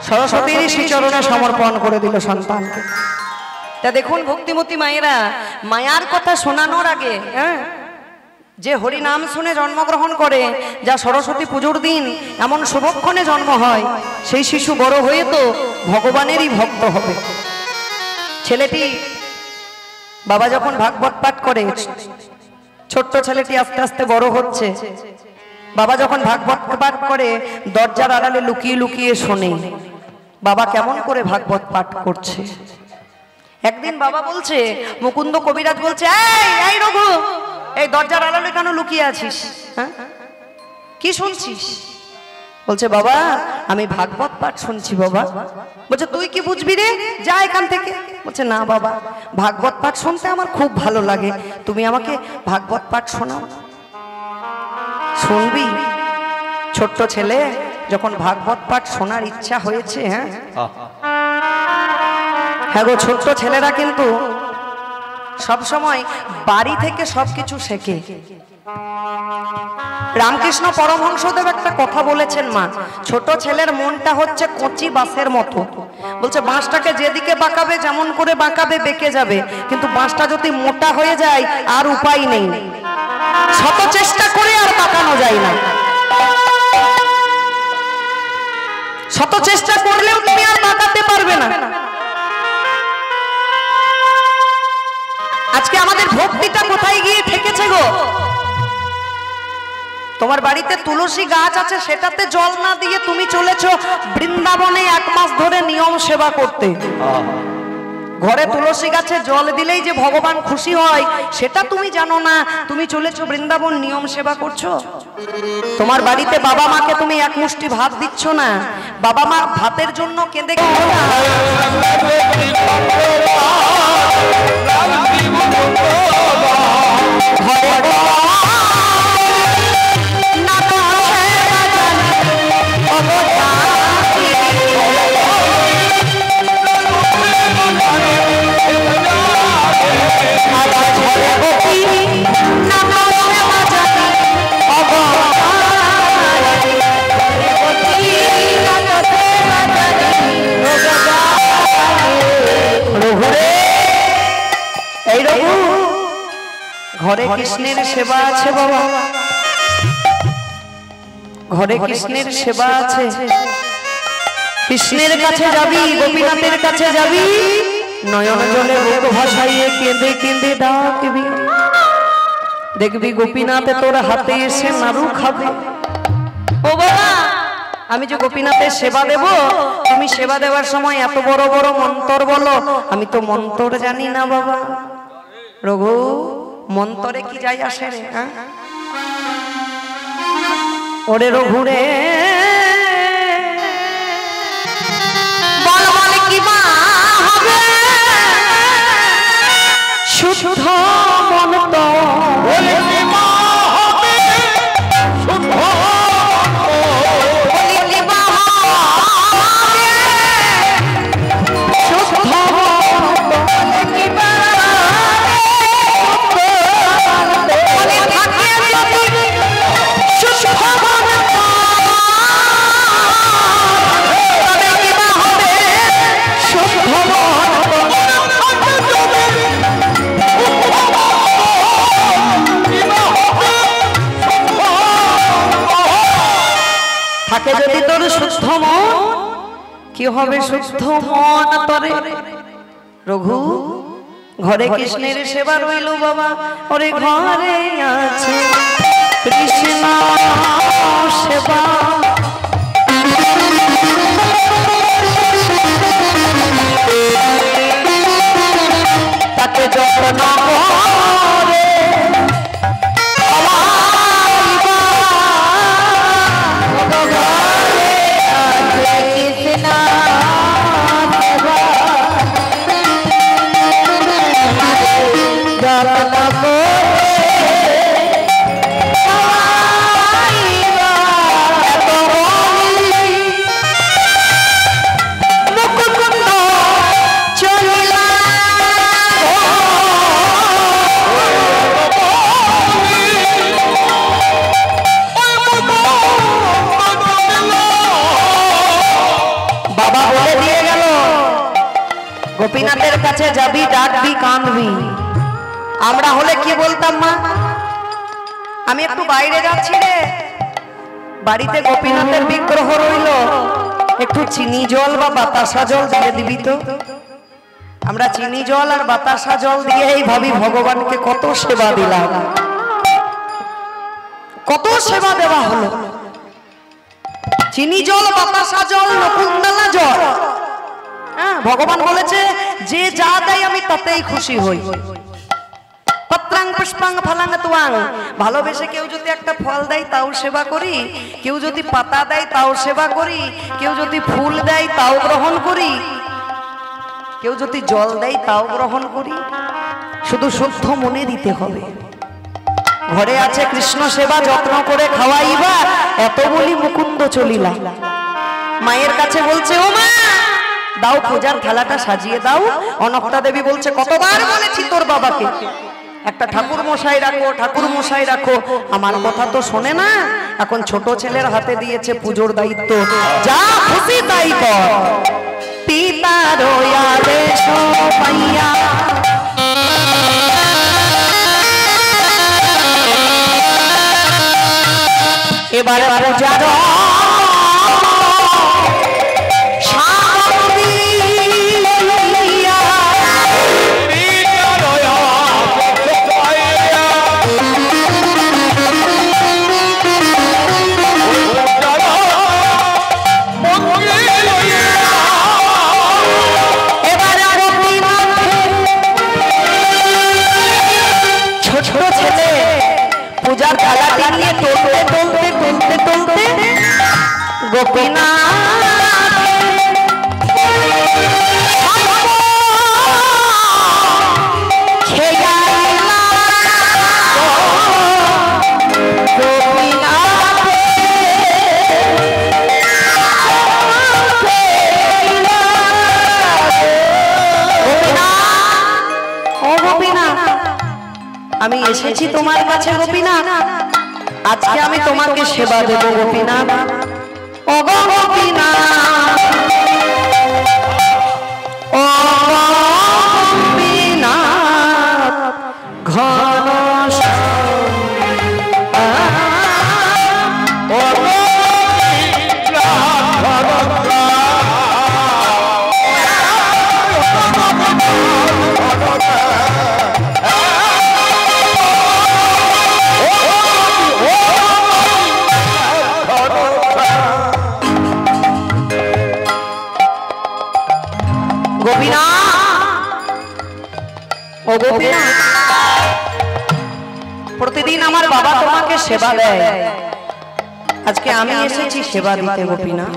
সরস্বতীর শ্রীচরণে সমর্পণ করে দিল সন্তানকে। তা দেখুন ভক্তিমতী মায়েরা, মায়ার কথা শোনানোর আগে যে হরি নাম শুনে জন্মগ্রহণ করে, যা সরস্বতী পুজোর দিন এমন শুভক্ষণে জন্ম হয়, সেই শিশু বড় হয়ে তো ভগবানেরই ভক্ত হবে। ছেলেটি বাবা যখন ভাগবত পাঠ করে, ছোট্ট ছেলেটি আস্তে আস্তে বড় হচ্ছে। বাবা যখন ভাগবত পাঠ করে দরজার আড়ালে লুকিয়ে লুকিয়ে শোনে বাবা কেমন করে ভাগবত পাঠ করছে। একদিন বাবা বলছে, মুকুন্দ কবিরাজ বলছে, এই রঘু, এই দরজার আড়ালে কেন লুকিয়ে আছিস? হ্যাঁ, কি শুনছিস? বলছে, বাবা আমি ভাগবত পাঠ শুনছি। বাবা বলছে, তুই কি বুঝবি রে, যা এখান থেকে। বলছে, না বাবা, ভাগবত পাঠ শুনতে আমার খুব ভালো লাগে, তুমি আমাকে ভাগবত পাঠ শোনাও। শুনবি? ছোট্ট ছেলে যখন ভাগবত পাঠ শোনার ইচ্ছা হয়েছে, হ্যাঁ গো, ছোট্ট ছেলেরা কিন্তু সব সময় বাড়ি থেকে সবকিছু শেখে। রামকৃষ্ণ পরমহংসদেব একটা কথা বলেছেন, মা, ছোট ছেলের মনটা হচ্ছে কচি বাঁশের মতো। বলছে, বাঁশটাকে যেদিকে বাঁকাবে, যেমন করে বাঁকাবে বেঁকে যাবে, কিন্তু বাঁশটা যদি মোটা হয়ে যায় আর উপায় নেই, শত চেষ্টা করে আর বাঁকানো যায় না। শত চেষ্টা করলেও তুমি আর বাঁকাতে পারবে না। আজকে আমাদের ভক্তিটা কোথায় গিয়ে ঠেকেছে গো? তোমার বাড়িতে তুলসী গাছ আছে, সেটাতে জল না দিয়ে তুমি চলেছো বৃন্দাবনে 1 মাস ধরে নিয়ম সেবা করতে। ঘরে তুলসী গাছে জল দিলেই যে ভগবান খুশি হয় সেটা তুমি জানো না, তুমি চলেছো বৃন্দাবন নিয়ম সেবা করছো। তোমার বাড়িতে বাবা মাকে তুমি 1 মুষ্টি ভাত দিচ্ছ না, বাবা মা ভাতের জন্য কেঁদে ঘরে কৃষ্ণের সেবা আছে বাবা, ঘরে কৃষ্ণের সেবা আছে। কৃষ্ণের কাছে যাবি, গোপীনাথের কাছে যাবি, নয়ন জলে বুক ভাসাইয়ে কেঁদে কেঁদে ডাকবি, দেখবি গোপীনাথে তোর হাতে এসে নাড়ু খাবে। ও বাবা, আমি যে গোপীনাথের সেবা দেব, তুমি সেবা দেওয়ার সময় এত বড় বড় মন্তর বলো, আমি তো মন্তর জানি না বাবা। রঘু, মন্তরে কি যাই আসে রে? ওরে রঘু রে, বল বল কি মা হবে শুদ্ধ মন্তর, বলে কি মা হবে শুদ্ধ থাকে যদি তোর শুদ্ধ মন, কি হবে শুদ্ধ মন তরে? রঘু, ঘরে কৃষ্ণের সেবা রইল বাবা, ওরে ঘরে আছে কৃষ্ণ সেবা, তাকে যত্ন করে গোপীনাথের কাছে যাবি, ডাকবি, কাঁদবি। আমরা হলে কি বলতাম মা? আমি একটু বাইরে যাচ্ছি রে, বাড়িতে গোপীনাথের বিগ্রহ রইল, একটু চিনি জল বা বাতাসা জল দিয়ে দিবি তো। আমরা চিনি জল আর বাতাসা জল দিয়েই ভাবি ভগবানকে কত সেবা দিলাম, কত সেবা দেওয়া হলো। চিনি জল, বাতাসা জল, নকুলদানা জল, হ্যাঁ ভগবান বলেছে যে যা দেয় আমি তাতেই খুশি হই। পত্রাং পুষ্পাং ফলাং তুয়াং, ভালোবেসে কেউ যদি একটা ফল দেয় তাও সেবা করি, কেউ যদি পাতা দেয় তাও সেবা করি, কেউ যদি ফুল দেয় তাও গ্রহণ করি, কেউ যদি জল দেয় তাও গ্রহণ করি। শুধু শুদ্ধ মনে দিতে হবে। ঘরে আছে কৃষ্ণ সেবা, যত্ন করে খাওয়াইবা, এত বলি মুকুন্দ চলিলা। মায়ের কাছে বলছে ও মা দাও পূজার থালাটা সাজিয়ে দাও। অনক্তা দেবী বলছে কতবার বলেছি তোর বাবাকে একটা ঠাকুর মশাই রাখো, ঠাকুর মশাই রাখো, আমার কথা তো শোনে না। এখন ছোট ছেলের হাতে দিয়েছে পুজোর দায়িত্ব, যা খুশি তাই কর। পিতার আদেশ পাইয়া এবার পূজার পূজার থালাটি নিয়ে টলতে টলতে টলতে টলতে গোপীনাথ আমি এসেছি তোমার কাছে গোপীনাথ, আজকে আমি তোমাকে সেবা দেব গোপীনাথ। ও গোপীনাথ, ও গোপীনাথ ঘন প্রতিদিন আমার বাবা তোমাকে সেবা দেয়, আজকে আমি এসেছি সেবা দিতে গোপীনাথ।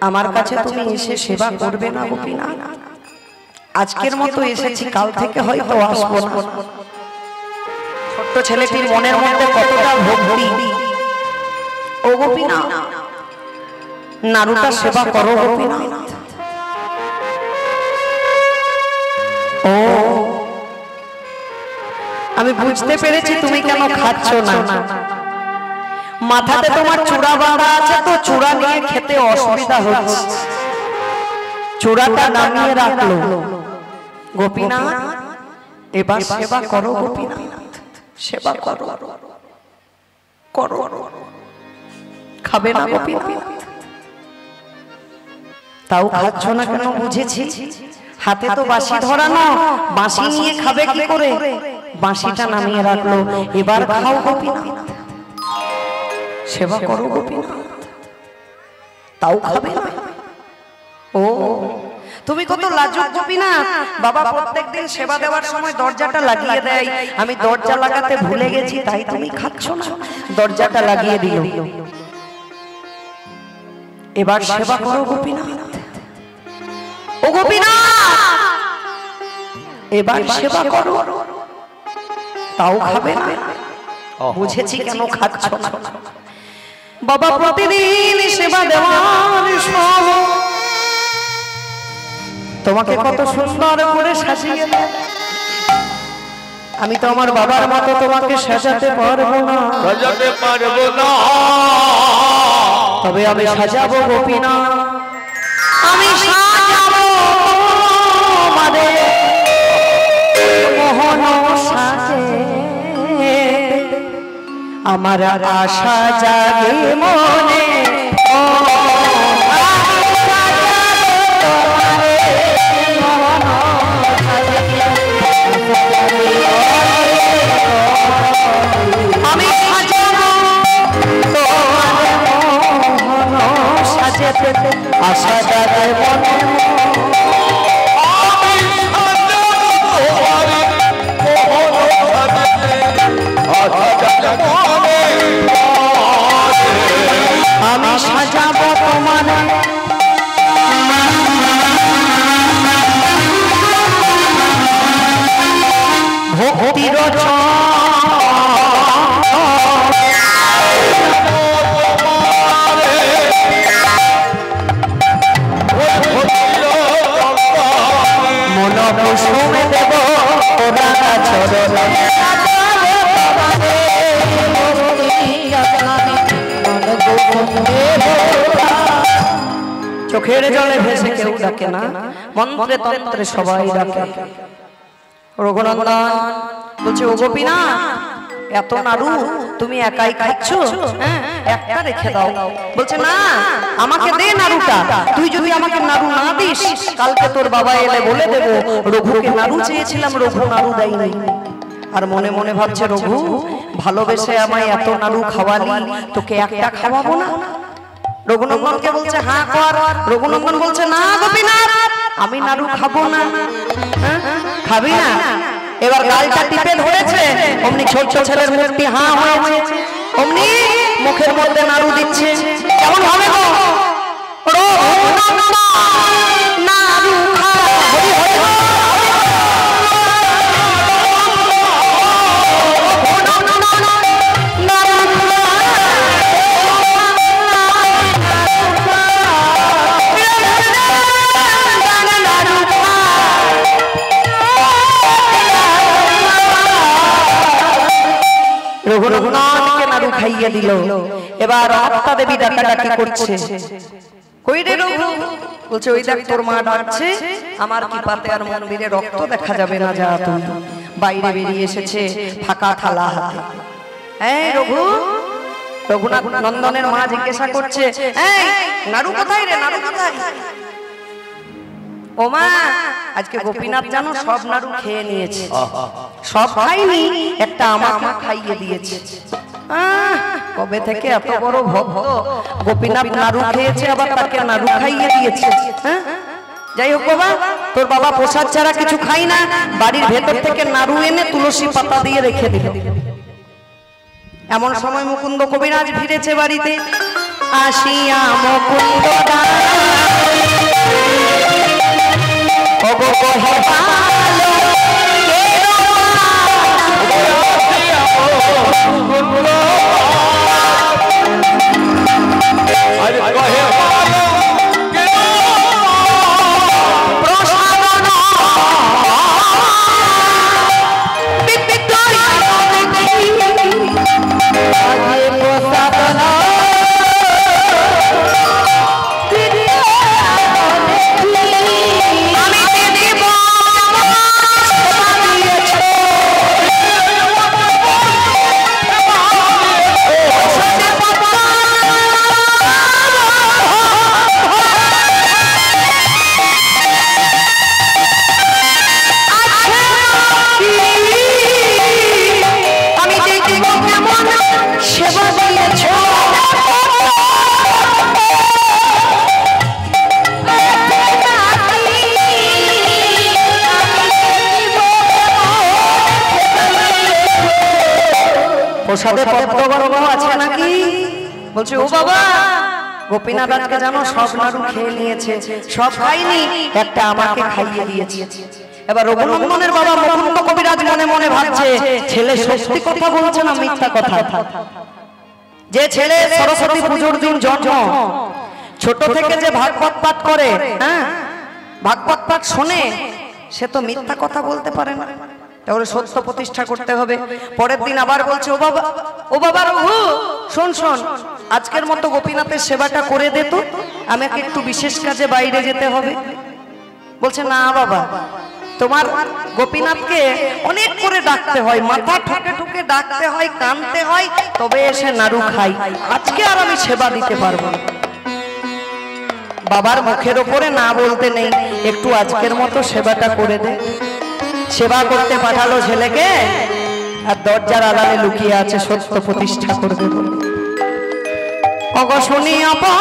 আমার কাছে তুমি এসে সেবা করবে না গোপীনাথ? আজকের মতো এসেছি, কাল থেকে হয়তো আসবো না। ছোট্ট ছেলেটির মনের মধ্যে কতটা ভক্তি। ও গোপীনাথ, নারুটা সেবা করো গোপীনাথ। ও আমি বুঝতে পেরেছি তুমি কেন খাচ্ছ না। মাথাতে তোমার চূড়া বাঁধা আছে তো চূড়া নিয়ে খেতে অসুবিধা হচ্ছে, চূড়াটা নামিয়ে রাখলো। গোপীনাথ এবার সেবা করো গোপীনাথ, সেবা করো করো। খাবে না গোপীনাথ? তাও খাচ্ছ না কেন বুঝেছি। হাতে তো বাঁশি ধরানো, বাঁশি নিয়ে খাবে কি করে? বাঁশিটা নামিয়ে রাখলো, এবার খাও গোপীনাথ, সেবা করো গোপীনাথ। তাও খাবে না? ও তুমি কত লাজুক গোপীনাথ। বাবা প্রত্যেকদিন সেবা দেওয়ার সময় দরজাটা লাগিয়ে দেয়, আমি দরজা লাগাতে ভুলে গেছি, তাই তুমি খাচ্ছ না। দরজাটা লাগিয়ে দিল, এবার সেবা করো গোপীনাথ। ও গোপীনাথ এবার সেবা করো, তাও খাবে না। বুঝেছি কেন খাচ্ছ না। বাবা প্রতিদিন সেবা দেওয়ার সময় তোমাকে কত সুন্দর করে সাজিয়ে দেয়। আমি তো আমার বাবার মতো তোমাকে সাজাতে পারবো না, সাজাতে পারবো না, তবে আমি সাজাবো গোপীনাথ। আমি সাজাবো তোমাদের মোহন সাজে, আমার আশা জাগে মনে আমি সাজাবো তোমার মোহন সাজাতে আশা জাগে মনে আমি সাজাবো তোমার ভক্তির মন কুসুমে দেব রাঙা চরণ চোখের জলে ভেসে কেউ ডাকে না, মন্ত্রে তন্ত্রে সবাই ডাকে। রঘুনন্দন বলছে, ও গোপীনা, এত নাড়ু তুমি একাই খাচ্ছ? হ্যাঁ, একটা রেখে দাও। বলছে, না, আমাকে দে নাড়ুটা। তুই যদি আমাকে নাড়ু না দিস, কালকে তোর বাবা এলে বলে দেবো রঘুকে নাড়ু চেয়েছিলাম, রঘু নাড়ু দেয়নি। আর মনে মনে ভাবছে, রঘু ভালোবেসে আমায় এত নাড়ু খাওয়ালি, তোকে একটা খাওয়াবো না? রঘুনন্দনকে বলছে, হ্যাঁ কর। রঘুনন্দন বলছে, না গোপীনাথ, আমি নাড়ু খাবো না। খাবি না? এবার গালটা টিপে ধরেছে, অমনি ছোট ছেলের মুখটি হাঁ হয়েছে, অমনি মুখের মধ্যে নাড়ু দিচ্ছে। কেমন হবে গো? নাড়ু খা, হরি হরি রঘুনন্দনকে নাড়ু খাইয়ে দিল। এবার অত্তা দেবী ডাকাডাকি করছে, কই রে রঘু? বলছে, ওই দেখ তোর মা ডাকছে, আমার কি পাতে আর মন্দিরে রক্ত দেখা যাবে না, যা তুই। বাইরে বেরিয়ে এসেছে ফাঁকা থালা হাতে। এই রঘু, রঘুনাথ নন্দনের মা জিজ্ঞাসা করছে, এই নাড়ু কোথায় রে, নাড়ু কোথায়? ও মা, আজকে গোপীনাথ জানো সব নাড়ু খেয়ে নিয়েছে। সব খাইনি, একটা আমাকে খাইয়ে দিয়েছে। কবে থেকে এত বড় ভক্ত, গোপীনাথ নাড়ু খেয়েছে, আবার তাকে নাড়ু খাইয়ে দিয়েছে। যাই হোক বাবা, তোর বাবা প্রসাদ ছাড়া কিছু খাই না, বাড়ির ভেতর থেকে নাড়ু এনে তুলসী পাতা দিয়ে রেখে দিল। এমন সময় মুকুন্দ কবিরাজ ফিরেছে বাড়িতে। আসিয়া মুকুন্দ প্রসাদে পদ্মগর্ভ আছে নাকি? বলছে, ও বাবা, গোপীনাথ আজকে জানো সব নাড়ু খেয়ে নিয়েছে, সব খাইনি, একটা আমাকে খাইয়ে দিয়েছে। এবার রঘুনন্দনের বাবা মুকুন্দ কবিরাজ মনে মনে ভাবছে, ছেলে সত্যি কথা বলছে না মিথ্যা কথা? যে ছেলে সরস্বতী পুজোর দিন জন্ম, ছোট থেকে যে ভাগবত পাঠ করে, হ্যাঁ, ভাগবত পাঠ শোনে, সে তো মিথ্যা কথা বলতে পারে না। তাহলে সত্য প্রতিষ্ঠা করতে হবে। পরের দিন আবার বলছে, ও বাবা রঘু, শোন শোন, আজকের মতো গোপীনাথের সেবাটা করে দে তো, আমাকে একটু বিশেষ কাজে বাইরে যেতে হবে। বলছে, না বাবা, তোমার গোপীনাথকে অনেক করে ডাকতে হয়, মাথা ঠুকে ঠুকে ডাকতে হয়, কানতে হয়, তবে এসে নাড়ু খাই। আজকে আর আমি সেবা দিতে পারবো না। বাবার মুখের ওপরে না বলতে নেই, একটু আজকের মতো সেবাটা করে দে। সেবা করতে পাঠালো ছেলেকে, আর দরজার আড়ালে লুকিয়ে আছে সত্য প্রতিষ্ঠা করবে বলে। অগ শুনি আপা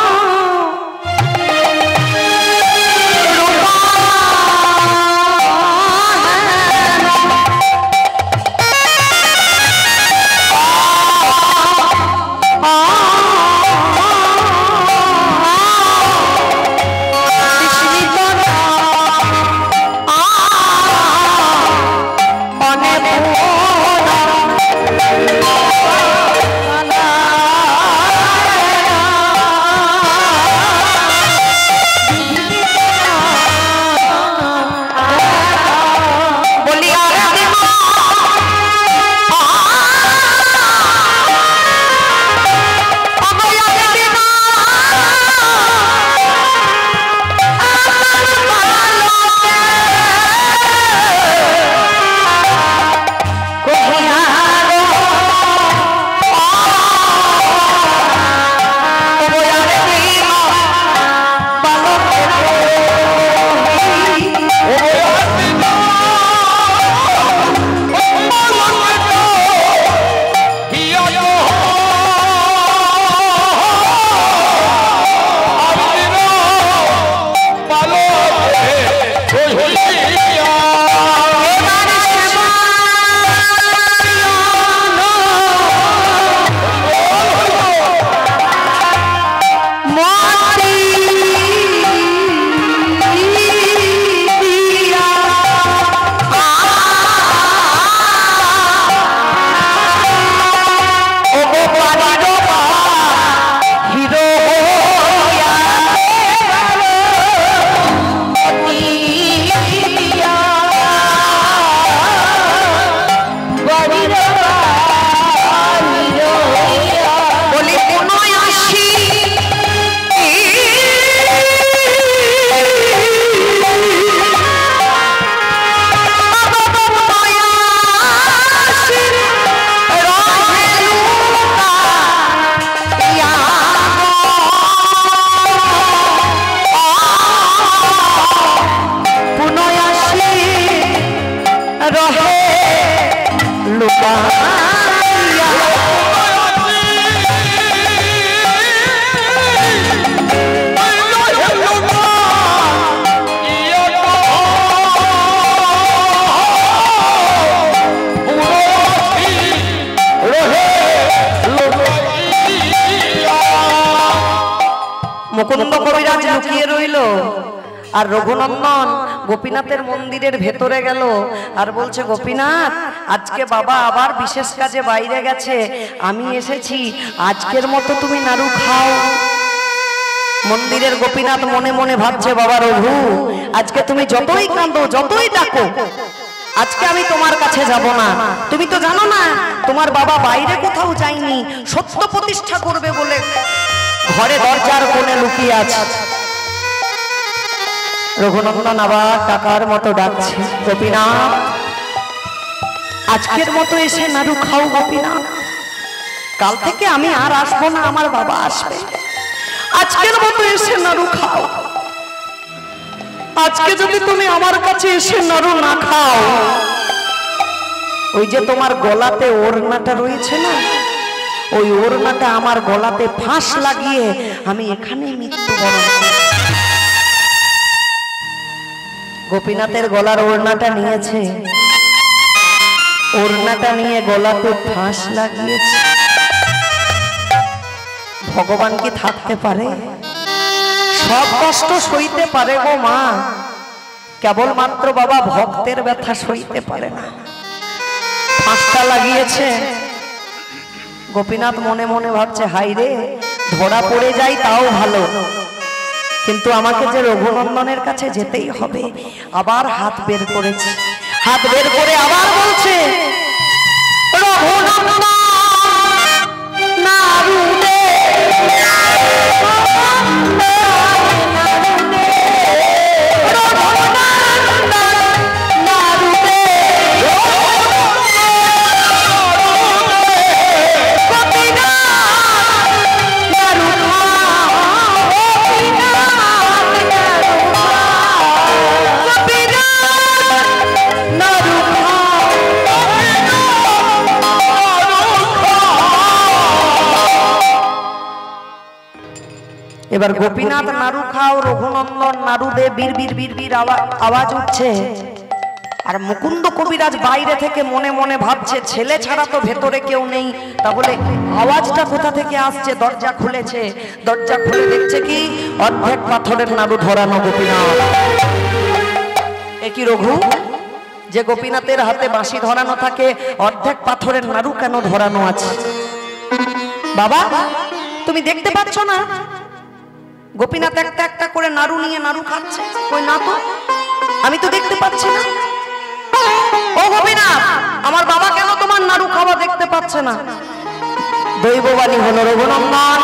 মুকুন্দ কবিরাজ লুকিয়ে রইল, আর রঘুনন্দন গোপীনাথের মন্দিরের ভেতরে গেল আর বলছে, গোপীনাথ আজকে বাবা আবার বিশেষ কাজে বাইরে গেছে, আমি এসেছি, আজকের মতো তুমি নাড়ু খাও। মন্দিরের গোপীনাথ মনে মনে ভাবছে, বাবা রঘু আজকে তুমি যতই কাঁদো যতই ডাকো, আজকে আমি তোমার কাছে যাব না। তুমি তো জানো না তোমার বাবা বাইরে কোথাও যায়নি, সত্য প্রতিষ্ঠা করবে বলে ঘরে দরজার কোণে লুকিয়ে আছে। রঘুনন্দন আবার টাকার মতো ডাকছে, গোপীনাথ আজকের মতো এসে নাড়ু খাও গোপীনাথ, কাল থেকে আমি আর আসবো না, আমার বাবা আসবে, আজকের মতো এসে নাড়ু খাও। আজকে যদি তুমি আমার কাছে এসে নাড়ু না খাও, ওই যে তোমার গলাতে ওড়নাটা রয়েছে না, ওই ওড়নাটা আমার গলাতে ফাঁস লাগিয়ে আমি এখানে মৃত্যুবরণ করব। গোপীনাথের গলার ওড়নাটা নিয়েছে, ওড়নাটা নিয়ে গলাতে ফাঁস লাগিয়েছে। ভগবান কি থাকতে পারে? সব কষ্ট সইতে পারে গো মা, কেবলমাত্র বাবা ভক্তের ব্যথা সইতে পারে না। ফাঁসটা লাগিয়েছে। গোপীনাথ মনে মনে ভাবছে, হাই রে ধরা পড়ে যাই তাও ভালো, কিন্তু আমাকে যে রঘুনন্দনের কাছে যেতেই হবে। আবার হাত বের করেছে, হাত বের করে আবার বলছে, রঘুনন্দন নাড়ু দে, রঘুনন্দন নাড়ু এবার গোপীনাথ নাড়ু খাও, রঘুনন্দন নাড়ু দে, বীর বীর বীর বীর আওয়াজ উঠছে। আর মুকুন্দ কবিরাজ বাইরে থেকে মনে মনে ভাবছে ছেলে ছাড়া তো ভেতরে কেউ নেই, তাহলে আওয়াজটা কোথা থেকে আসছে? দরজা খুলেছে, দরজা খুলে দেখছে কি অর্ধেক পাথরের নাড়ু ধরানো গোপীনাথ। একই রঘু, যে গোপীনাথের হাতে বাঁশি ধরানো থাকে অর্ধেক পাথরের নাড়ু কেন ধরানো আছে? বাবা তুমি দেখতে পাচ্ছ না গোপীনাথ একটা একটা করে নাড়ু নিয়ে নাড়ু খাচ্ছে? কই না তো, আমি তো দেখতে পাচ্ছি না। ও গোপীনাথ, আমার বাবা কেন তোমার নাড়ু খাওয়া দেখতে পাচ্ছে না? দৈববাণী হলো রঘুনন্দন,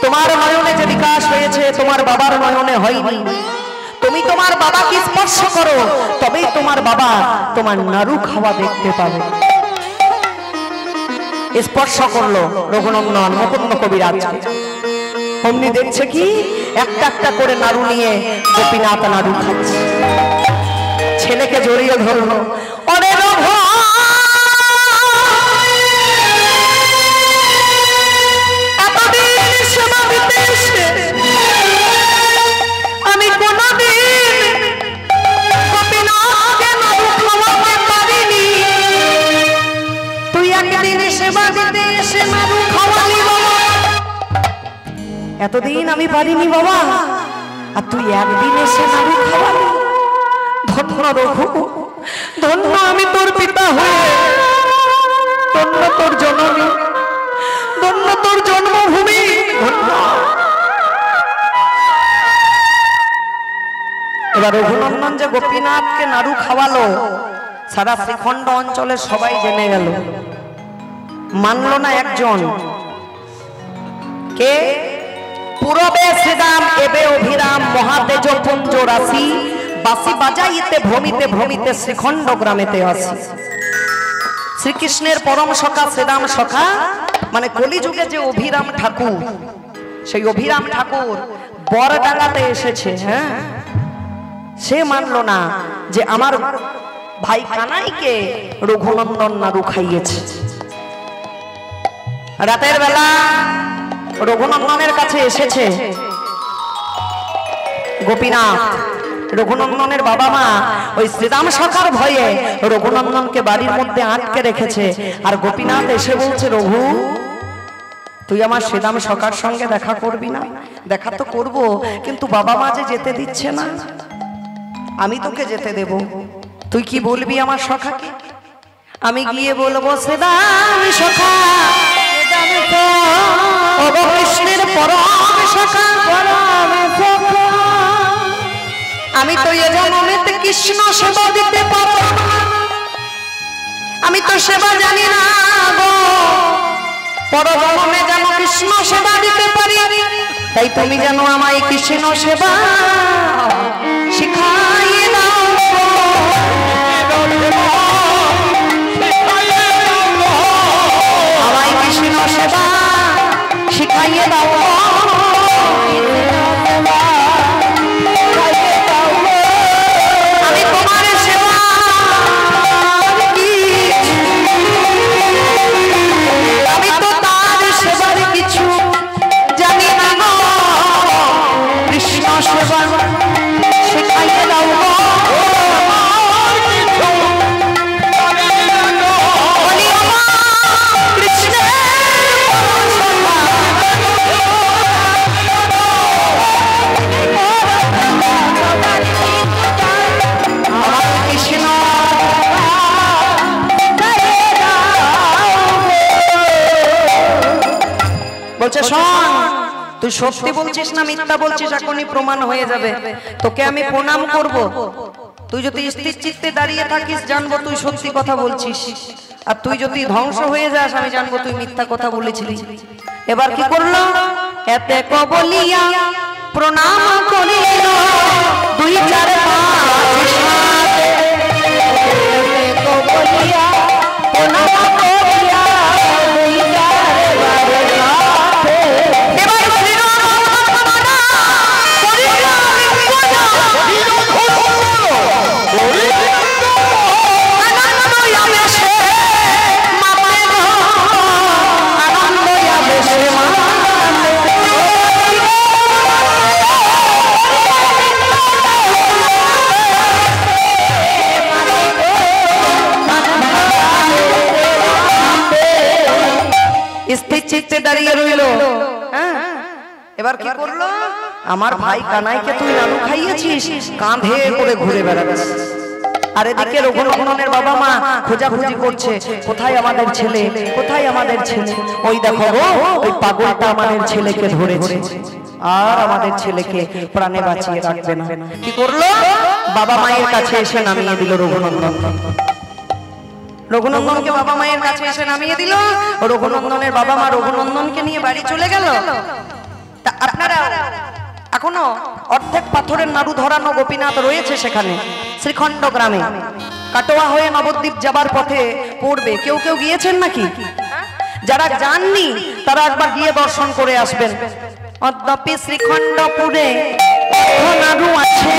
তোমার নয়নে যে বিকাশ হয়েছে তোমার বাবার নয়নে হয়নি। তুমি তোমার বাবাকে স্পর্শ করো, তবেই তোমার বাবা তোমার নাড়ু খাওয়া দেখতে পাবে। স্পর্শ করলো রঘুনন্দন মুকুন্দ কবিরাজ, অমনি দেখছে কি একটা একটা করে নাড়ু নিয়ে গোপীনাথ নাড়ু খাচ্ছে। ছেলেকে জড়িয়ে ধরলো, অরে রঘু আমি কোনদিন গোপীনাথকে নাড়ু খাওয়াতে পারিনি, তুই একদিন সেবা দিতে এসে নাড়ু খাওয়ালি বাবা। এতদিন আমি পারিনি বাবা, আর তুই একদিন এসে নাড়ু খাওয়ালি। ধন্য রঘু, ধন্য আমি তোর পিতা হয়ে, ধন্য তোর জননী, ধন্য তোর জন্মভূমি। এবার রঘুনন্দন যে গোপীনাথকে নাড়ু খাওয়ালো সারা শ্রীখণ্ড অঞ্চলে সবাই জেনে গেল, মানল না একজন। কে? পূরবে শ্রীরাম এবে অভিরাম মহাতেজ পুঞ্জ রাশি, বাসি বাজাইতে ভ্রমিতে ভ্রমিতে শ্রীখণ্ড গ্রামেতে আসি। শ্রীকৃষ্ণের পরম সখা শ্রীরাম সখা মানে কলিযুগে যে অভিরাম ঠাকুর, সেই অভিরাম ঠাকুর বরডাঙ্গাতে এসেছে। হ্যাঁ, সে মানল না যে আমার ভাই কানাইকে রঘুনন্দন নাড়ু খাইয়েছে। রাতের বেলা রঘুনন্দনের কাছে এসেছে গোপীনাথ। রঘুনন্দনের বাবা মা ওই শ্রীরাম সখার ভয়ে রঘুনন্দনকে বাড়ির মধ্যে আটকে রেখেছে। আর গোপীনাথ এসে বলছে, রঘু তুই আমার শ্রীরাম সখার সঙ্গে দেখা করবি না? দেখা তো করব, কিন্তু বাবা মা যে যেতে দিচ্ছে না, আমি তোকে যেতে দেব। তুই কি বলবি আমার সখাকে? আমি গিয়ে বলবো শ্রীরাম সখা, কৃষ্ণের পরম সখা, আমি তো এ জন্মেতে কৃষ্ণ সেবা দিতে পারব না, আমি তো সেবা জানি না গো, পরজন্মে যেন কৃষ্ণ সেবা দিতে পারি, তাই তুমি যেন আমায় কৃষ্ণ সেবা শিখাইয়ে দাও। আমায় কৃষ্ণ সেবা শিখাইয়ে দাও। আমি তোমার সেবা আমি তো তার সেবার কিছু জানি না গো, কৃষ্ণ সেবা শিখাইয়ে দাও। বলছে শোন, তুই সত্যি বলছিস না মিথ্যা বলছিস এখনই প্রমাণ হয়ে যাবে, তোকে আমি প্রণাম করব। তুই যদি স্থির চিত্তে দাঁড়িয়ে থাকিস জানবো তুই সত্যি কথা বলছিস, আর তুই যদি ধ্বংস হয়ে যাস আমি জানবো তুই মিথ্যা কথা বলেছিলি। এবার কি করলো? এতে কবলিয়া প্রণাম করিল দুই চার পাঁচ সাত, এতে কবলিয়া প্রণাম করিয়া দুই চার পাঁচ সাত। এবার দাঁড়িয়ে রইল। হ্যাঁ, এবার কি করলো? আমার ভাই কানাইকে তুই নাড়ু খাইয়েছিস, কাঁধে করে ঘুরে বেড়াচ্ছিস। আর এদিকে রঘুনন্দনের বাবা মা খোঁজাখুঁজি করছে, কোথায় আমাদের ছেলে, কোথায় আমাদের ছেলে। ওই দেখো গো, ওই পাগলটা আমাদের ছেলেকে ধরেছে, আর আমাদের ছেলেকে প্রাণে বাঁচিয়ে রাখবে না। কি করলো? বাবা মায়ের কাছে এসে নামিয়ে দিল রঘুনন্দন। রঘুনন্দনকে বাবা মায়ের কাছে এসে নামিয়ে দিল। রঘুনন্দনের বাবা মা রঘুনন্দনকে নিয়ে বাড়ি চলে গেল। তা আপনারা এখনো অর্ধেক পাথরের নাড়ু ধরানো গোপীনাথ রয়েছে সেখানে শ্রীখণ্ড গ্রামে। কাটোয়া হয়ে নবদ্বীপ যাবার পথে পড়বে। কেউ কেউ গিয়েছেন নাকি? যারা যাননি তারা একবার গিয়ে দর্শন করে আসবেন। অদ্যপি শ্রীখণ্ডপুরে নাড়ু আছে